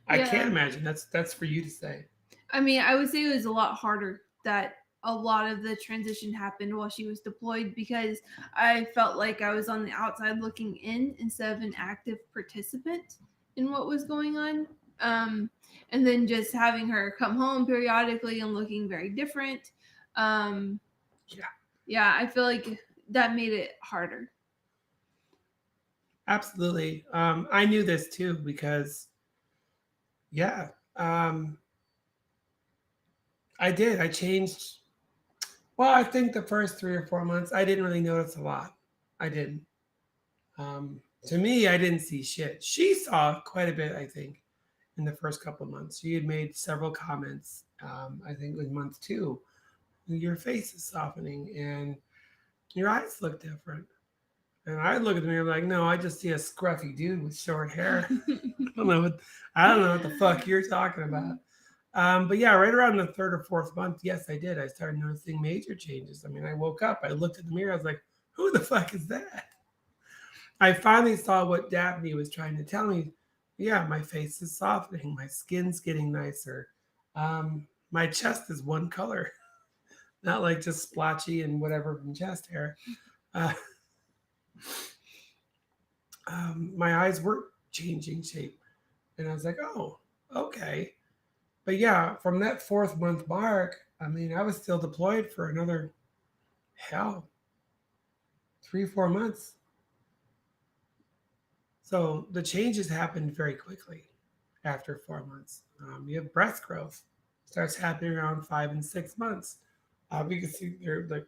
I can't Yeah. imagine. That's for you to say. I mean, I would say it was a lot harder that a lot of the transition happened while she was deployed because I felt like I was on the outside looking in instead of an active participant in what was going on. And then just having her come home periodically and looking very different. Um, Yeah, yeah, I feel like that made it harder. absolutely. I knew this too because yeah, I did. I changed. Well, I think the first 3 or 4 months, I didn't really notice a lot. I didn't. To me, I didn't see shit. She saw quite a bit, I think, in the first couple of months. She had made several comments. I think it was month two. Your face is softening and your eyes look different. And I look at the mirror like, no, I just see a scruffy dude with short hair. I don't know what the fuck you're talking about. But yeah, right around the third or fourth month, yes, I did. I started noticing major changes. I mean, I woke up, I looked at the mirror, I was like, who the fuck is that? I finally saw what Daphne was trying to tell me. Yeah, my face is softening, my skin's getting nicer. My chest is one color, not like just splotchy and whatever from chest hair. Uh, my eyes were changing shape. And I was like, oh, okay. But yeah, from that fourth month mark, I mean, I was still deployed for another, hell, 3, 4 months. So the changes happened very quickly after 4 months. You have breast growth starts happening around 5 and 6 months. You can see they're like,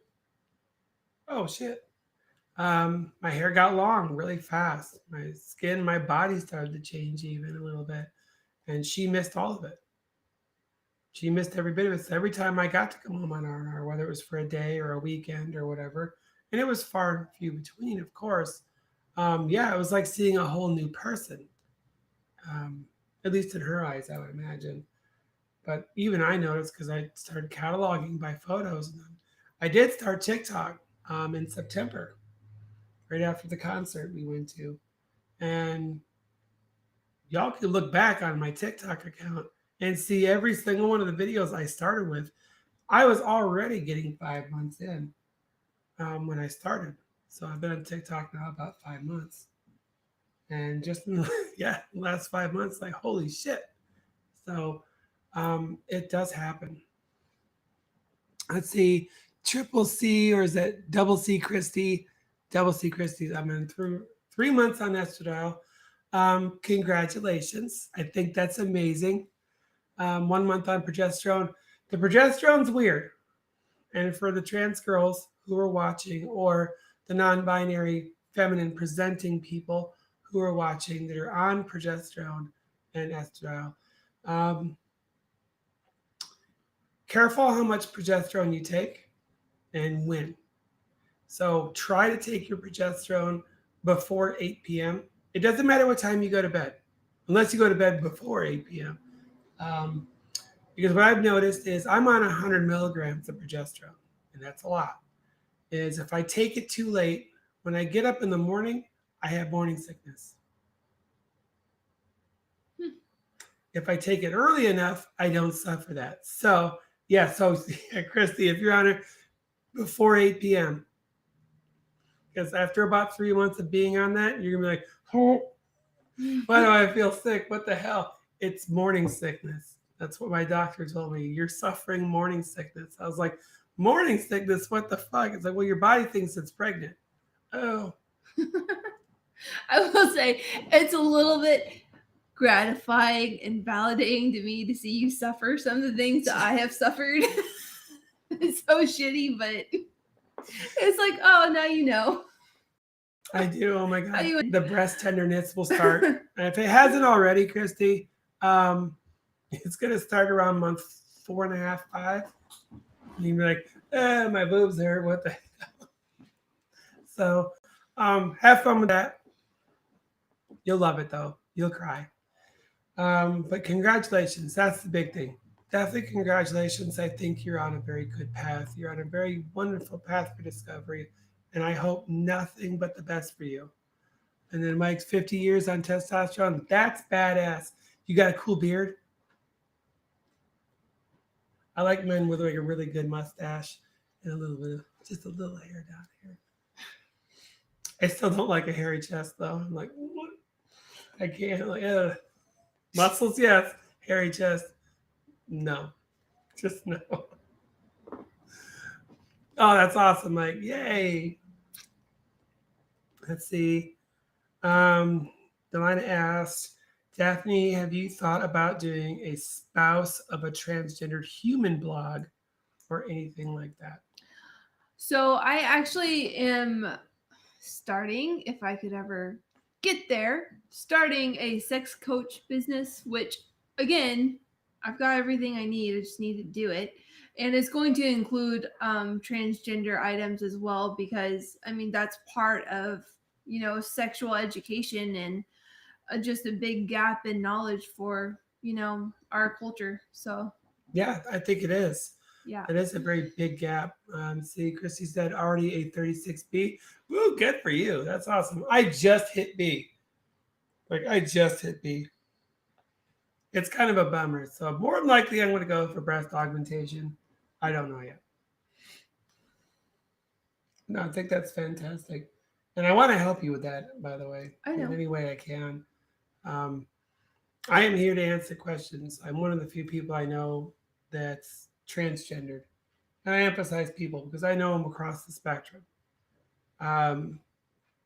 oh shit. My hair got long really fast. My skin, my body started to change even a little bit. And she missed all of it. She missed every bit of it. So every time I got to come home on R&R, whether it was for a day or a weekend or whatever, and it was far and few between, of course. Yeah, it was like seeing a whole new person. Um, at least in her eyes, I would imagine. But even I noticed because I started cataloging by photos. And then I did start TikTok in September, right after the concert we went to. And y'all can look back on my TikTok account and see every single one of the videos I started with. I was already getting 5 months in when I started. So I've been on TikTok now about 5 months. And just in the, yeah, last 5 months, like, holy shit. So it does happen. Let's see, triple C or is it double C Christie? Double C Christie. I'm in through 3 months on estradiol. Congratulations. I think that's amazing. 1 month on progesterone. The progesterone's weird. And for the trans girls who are watching, or the non binary feminine presenting people who are watching that are on progesterone and estradiol, um, careful how much progesterone you take and when. So try to take your progesterone before 8 p.m. It doesn't matter what time you go to bed, unless you go to bed before 8 p.m. Um, because what I've noticed is I'm on 100 milligrams of progesterone, and that's a lot. Is if I take it too late, when I get up in the morning, I have morning sickness. Hmm. If I take it early enough, I don't suffer that. So, yeah, so yeah, Christy, if you're on it before 8 p.m., because after about 3 months of being on that, you're gonna be like, oh, why do I feel sick? What the hell? It's morning sickness. That's what my doctor told me. You're suffering morning sickness. I was like, morning sickness? What the fuck? It's like, well, your body thinks it's pregnant. Oh, I will say it's a little bit gratifying and validating to me to see you suffer some of the things that I have suffered. It's so shitty, but it's like, oh, now you know. I do. Oh my How God. you The breast tenderness will start. And if it hasn't already, Christy, um, It's gonna start around month 4.5, 5. And you'd be like, my boobs hurt. What the? So, have fun with that. You'll love it though. You'll cry. But congratulations. That's the big thing. Definitely congratulations. I think you're on a very good path. You're on a very wonderful path for discovery. And I hope nothing but the best for you. And then Mike's 50 years on testosterone. That's badass. You got a cool beard. I like men with like a really good mustache and a little bit of just a little hair down here. I still don't like a hairy chest though. I'm like, what? I can't. Like, muscles, yes. Hairy chest, no. Just no. Oh, that's awesome, Mike. Yay. Let's see. Delina asked, Daphne, have you thought about doing a spouse of a transgendered human blog or anything like that? So I actually am starting, if I could ever get there, starting a sex coach business, which again, I've got everything I need. I just need to do it. And it's going to include transgender items as well, because I mean, that's part of, sexual education and just a big gap in knowledge for, our culture. So, Yeah, I think it is. yeah. It is a very big gap. See, Christy said already a 36B. Woo, good for you. That's awesome. I just hit B. Like, I just hit B. It's kind of a bummer. So, more than likely, I'm going to go for breast augmentation. I don't know yet. No, I think that's fantastic. And I want to help you with that, by the way, I know. in any way I can. Um, I am here to answer questions. I'm one of the few people I know that's transgendered. And I emphasize people because I know them across the spectrum. Um,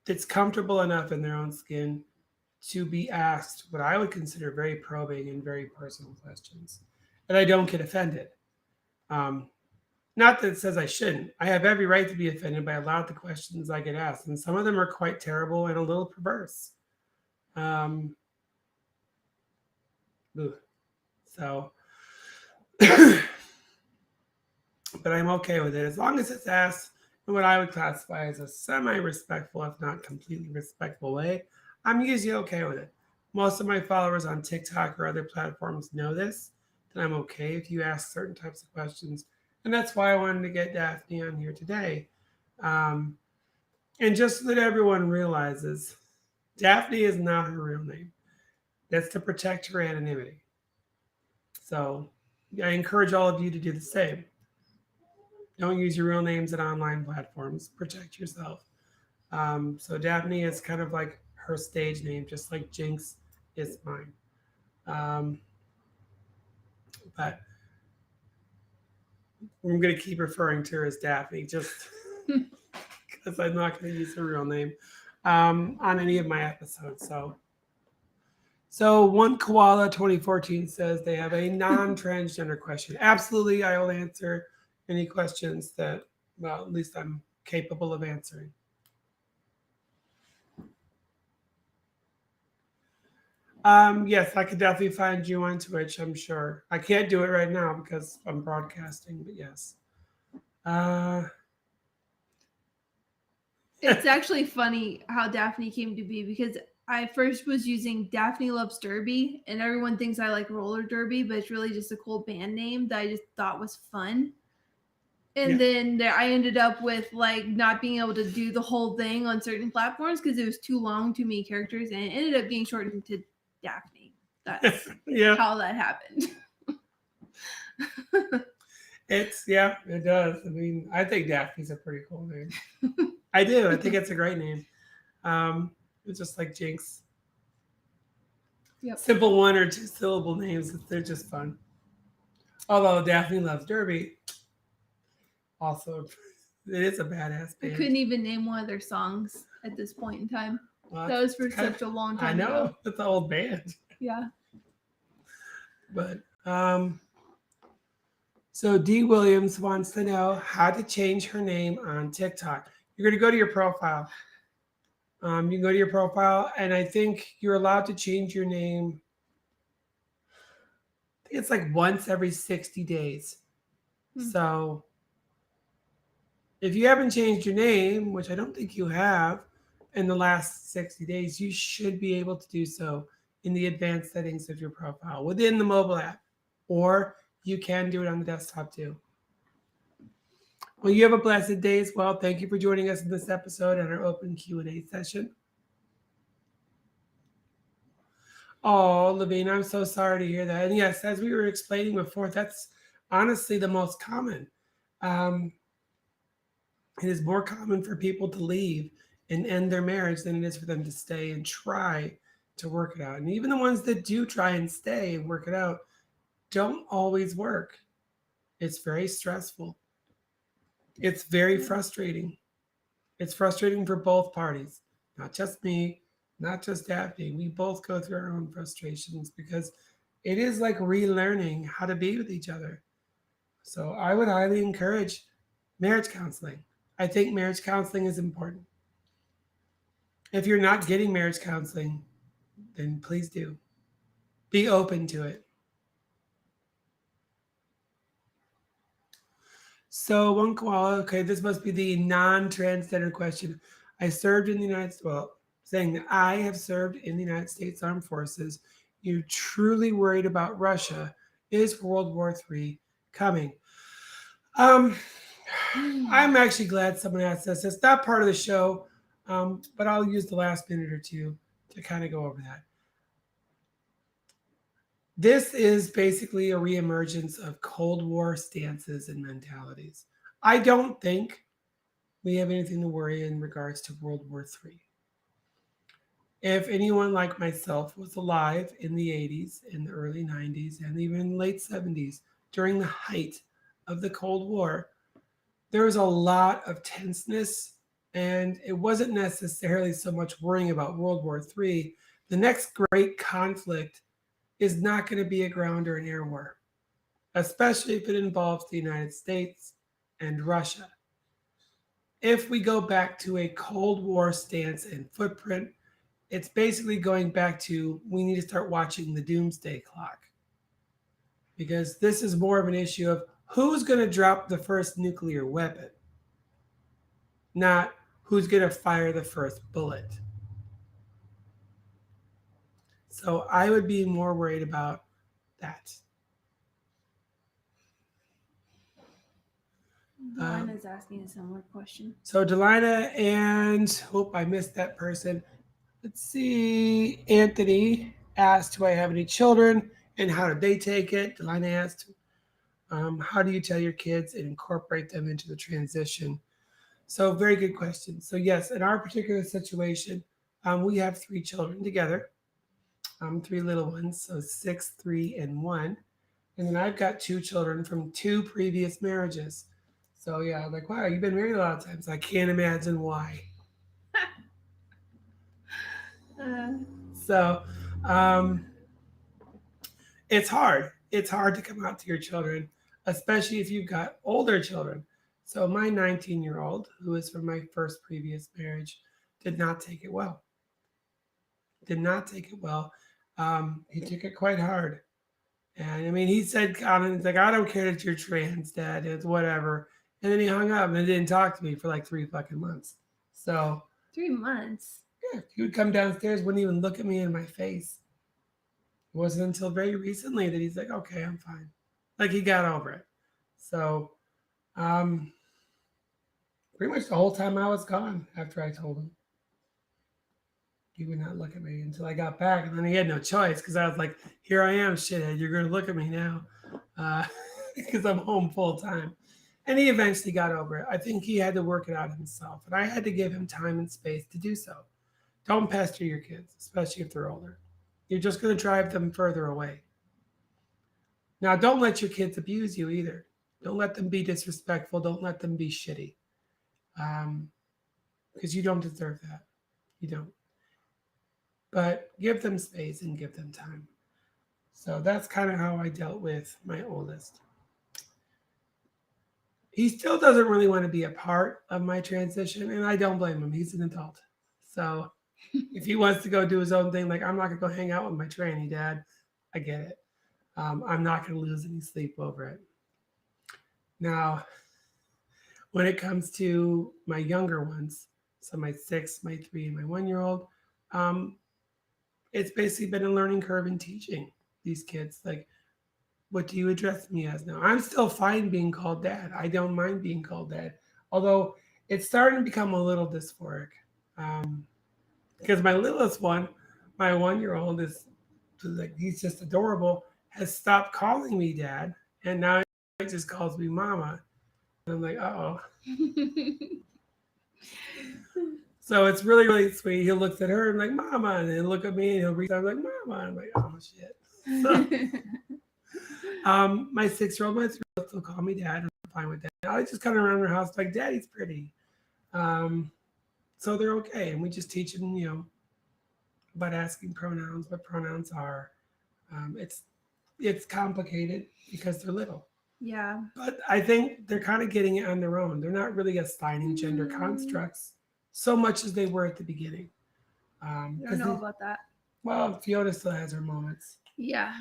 it's comfortable enough in their own skin to be asked what I would consider very probing and very personal questions. And I don't get offended. Um, Not that it says I shouldn't. I have every right to be offended by a lot of the questions I get asked. And some of them are quite terrible and a little perverse. Um, so, but I'm okay with it as long as it's asked in what I would classify as a semi-respectful, if not completely respectful way. I'm usually okay with it. Most of my followers on TikTok or other platforms know this, that I'm okay if you ask certain types of questions, and that's why I wanted to get Daphne on here today. Um, and just so that everyone realizes, Daphne is not her real name. That's to protect her anonymity. So I encourage all of you to do the same. Don't use your real names at online platforms. Protect yourself. So Daphne is kind of like her stage name, just like Jynx is mine. Um, but I'm going to keep referring to her as Daphne just because I'm not going to use her real name on any of my episodes. So one koala 2014 says they have a non-transgender question. Absolutely, I will answer any questions that, well, at least I'm capable of answering. Yes, I could definitely find you on Twitch, I'm sure. I can't do it right now because I'm broadcasting, but yes. It's actually funny how Daphne came to be, because I first was using Daphne Loves Derby, and everyone thinks I like roller derby, but it's really just a cool band name that I just thought was fun. And then I ended up with like not being able to do the whole thing on certain platforms because it was too long, too many characters, and it ended up being shortened to Daphne. That's how that happened. It does. I mean, I think Daphne's a pretty cool name. I do. I think it's a great name. It's just like Jynx. Yep. Simple one or two syllable names. They're just fun. Although Daphne Loves Derby, also, it is a badass band. I couldn't even name one of their songs at this point in time. Well, that was for such a long time ago. I know. It's an old band. Yeah. But, so D. Williams wants to know how to change her name on TikTok. You're going to go to your profile. You can go to your profile, and I think you're allowed to change your name. I it's like once every 60 days. Hmm. So if you haven't changed your name, which I don't think you have in the last 60 days, you should be able to do so in the advanced settings of your profile within the mobile app, or you can do it on the desktop too. Well, you have a blessed day as well. Thank you for joining us in this episode and our open Q&A session. Oh, Levine, I'm so sorry to hear that. And yes, as we were explaining before, that's honestly the most common. Um, it is more common for people to leave and end their marriage than it is for them to stay and try to work it out. And even the ones that do try and stay and work it out don't always work. It's very stressful. It's very frustrating. It's frustrating for both parties, not just me, not just Daphne. We both go through our own frustrations because it is like relearning how to be with each other. So I would highly encourage marriage counseling. I think marriage counseling is important. If you're not getting marriage counseling, then please do. Be open to it. So one koala, okay, this must be the non-transgender question. I served in the United States, well, saying that I have served in the United States Armed Forces. You're truly worried about Russia. Is World War III coming? Um, I'm actually glad someone asked this. It's not part of the show, but I'll use the last minute or two to kind of go over that. This is basically a reemergence of Cold War stances and mentalities. I don't think we have anything to worry in regards to World War III. If anyone like myself was alive in the 80s, in the early 90s, and even late 70s, during the height of the Cold War, there was a lot of tenseness, and it wasn't necessarily so much worrying about World War III. The next great conflict is not going to be a ground or an air war, especially if it involves the United States and Russia. If we go back to a Cold War stance and footprint, it's basically going back to we need to start watching the doomsday clock because this is more of an issue of who's going to drop the first nuclear weapon, not who's going to fire the first bullet. So I would be more worried about that. Delina's asking a similar question. So Delina and hope I missed that person. Let's see. Anthony asked, "Do I have any children, and how did they take it?" Delina asked, "How do you tell your kids and incorporate them into the transition?" So very good question. So yes, in our particular situation, we have three children together, three little ones, so 6, 3, and 1. And then I've got two children from two previous marriages. So yeah, like wow, you've been married a lot of times. I can't imagine why. Uh, So um, it's hard. It's hard to come out to your children, especially if you've got older children. So my 19-year-old, who is from my first previous marriage, did not take it well. Did not take it well. He took it quite hard. And I mean, he said comments like, "I don't care that you're trans, Dad. It's whatever." And then he hung up and didn't talk to me for like 3 fucking months. So 3 months. yeah, he would come downstairs, wouldn't even look at me in my face. It wasn't until very recently that he's like, "Okay, I'm fine." Like he got over it. So um, pretty much the whole time I was gone after I told him, he would not look at me until I got back. And then he had no choice because I was like, "Here I am, shithead. You're going to look at me now because I'm home full time." And he eventually got over it. I think he had to work it out himself. And I had to give him time and space to do so. Don't pester your kids, especially if they're older. You're just going to drive them further away. Now, don't let your kids abuse you either. Don't let them be disrespectful. Don't let them be shitty. Because you don't deserve that. You don't. But give them space and give them time. So that's kind of how I dealt with my oldest. He still doesn't really want to be a part of my transition, and I don't blame him. He's an adult. So if he wants to go do his own thing, like I'm not gonna go hang out with my tranny dad, I get it. I'm not going to lose any sleep over it. Now, when it comes to my younger ones, so my 6, my 3, and my 1 year old, um, it's basically been a learning curve in teaching these kids. Like, what do you address me as now? I'm still fine being called dad. I don't mind being called dad. Although it's starting to become a little dysphoric. Um, because my littlest one, my 1 year old, is like, he's just adorable, has stopped calling me dad. And now he just calls me mama. And I'm like, oh. So it's really, really sweet. He looks at her and like, mama. And then look at me and he'll reach out like, mama. I'm like, oh, shit. So, my 6 year old, my 3 year old still call me dad. I'm fine with that. I just kind of around their house like, daddy's pretty. Um, so they're okay. And we just teach them, about asking pronouns, what pronouns are. It's complicated because they're little. Yeah. But I think they're kind of getting it on their own. They're not really assigning gender constructs so much as they were at the beginning. I don't Because, know about that. well, Fiona still has her moments. Yeah.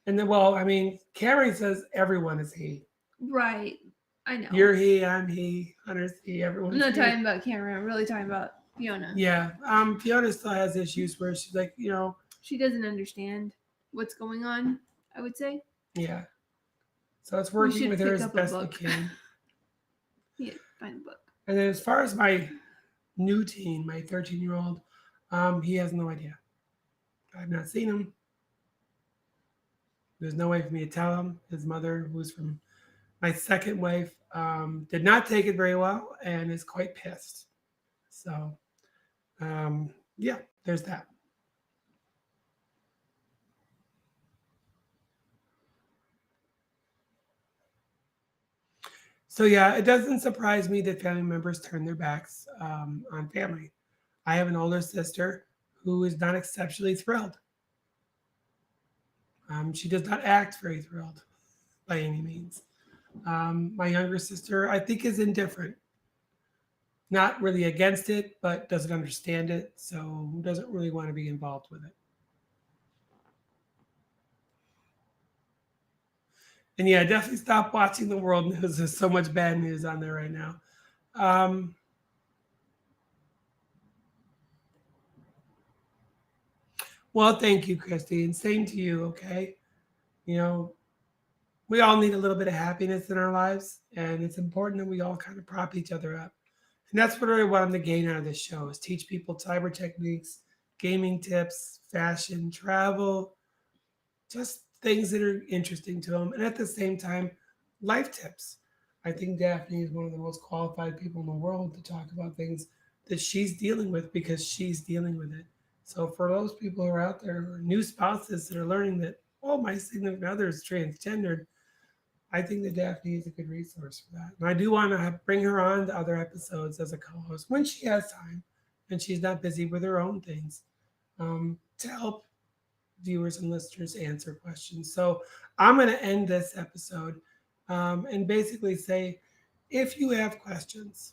And then, well, I mean, Cameron says everyone is he. Right. I know. You're he, I'm he, Hunter's he, I'm everyone's not he. talking about Cameron. I'm really talking about Fiona. Yeah. Fiona still has issues where she's like, She doesn't understand what's going on, I would say. yeah. So it's We working should with her pick as up a best we book. can. Yeah, find a book. And then as far as my new teen, my 13-year-old, he has no idea. I've not seen him. There's no way for me to tell him. His mother, who's from my second wife, did not take it very well and is quite pissed. So, yeah, there's that. So, yeah, it doesn't surprise me that family members turn their backs on family. I have an older sister who is not exceptionally thrilled. She does not act very thrilled by any means. My younger sister, I think, is indifferent. Not really against it, but doesn't understand it, so doesn't really want to be involved with it. And yeah, definitely stop watching the world news. There's so much bad news on there right now. Um, well, thank you, Christy, and same to you. Okay, you know, we all need a little bit of happiness in our lives, and it's important that we all kind of prop each other up. And that's what I wanted to gain out of this show: is teach people cyber techniques, gaming tips, fashion, travel, just things that are interesting to them, and at the same time, life tips. I think Daphne is one of the most qualified people in the world to talk about things that she's dealing with because she's dealing with it. So for those people who are out there, or new spouses that are learning that, oh, my significant other is transgendered, I think that Daphne is a good resource for that. And I do want to bring her on to other episodes as a co-host when she has time and she's not busy with her own things, to help viewers and listeners answer questions. So I'm going to end this episode, and basically say, if you have questions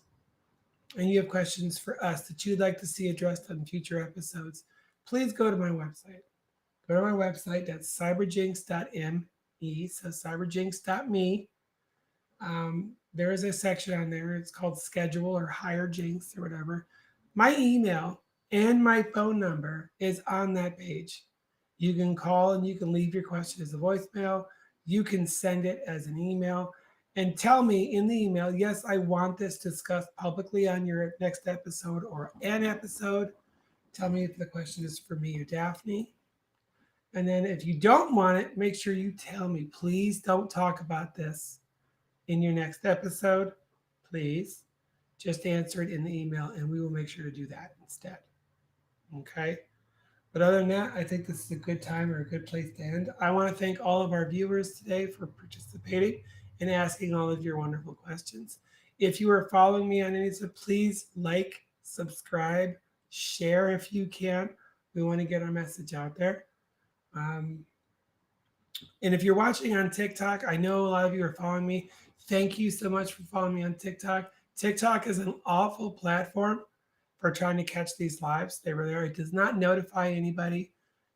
and you have questions for us that you'd like to see addressed on future episodes, please go to my website. Go to my website. That's cyberjynx.me. So cyberjynx.me. There is a section on there. It's called schedule or hire Jynx or whatever. My email and my phone number is on that page. You can call and you can leave your question as a voicemail. You can send it as an email and tell me in the email, yes, I want this discussed publicly on your next episode or an episode. Tell me if the question is for me or Daphne. And then if you don't want it, make sure you tell me. Please don't talk about this in your next episode. Please just answer it in the email and we will make sure to do that instead. Okay. But other than that, I think this is a good time or a good place to end. I want to thank all of our viewers today for participating and asking all of your wonderful questions. If you are following me on Insta, please like, subscribe, share if you can. We want to get our message out there. And if you're watching on TikTok, I know a lot of you are following me. Thank you so much for following me on TikTok. TikTok is an awful platform for trying to catch these lives. They really are. It does not notify anybody.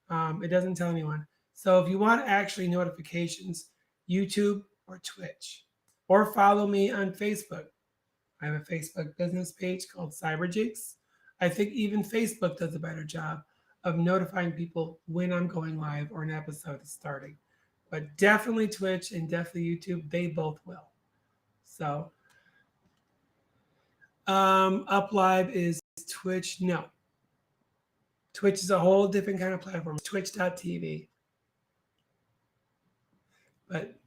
It doesn't tell anyone. So if you want actually notifications, YouTube or Twitch, or follow me on Facebook. I have a Facebook business page called Jynx. I think even Facebook does a better job of notifying people when I'm going live or an episode is starting. But definitely Twitch and definitely YouTube, they both will. So Up Live is Twitch. No, Twitch is a whole different kind of platform. Twitch.tv. But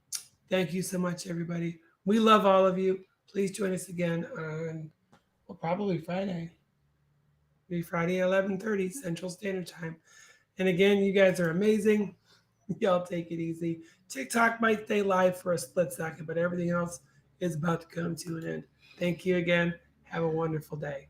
thank you so much, everybody. We love all of you. Please join us again on, well, probably Friday. Maybe Friday at 11:30 Central Standard Time. And again, you guys are amazing. Y'all take it easy. TikTok might stay live for a split second, but everything else is about to come to an end. Thank you again. Have a wonderful day.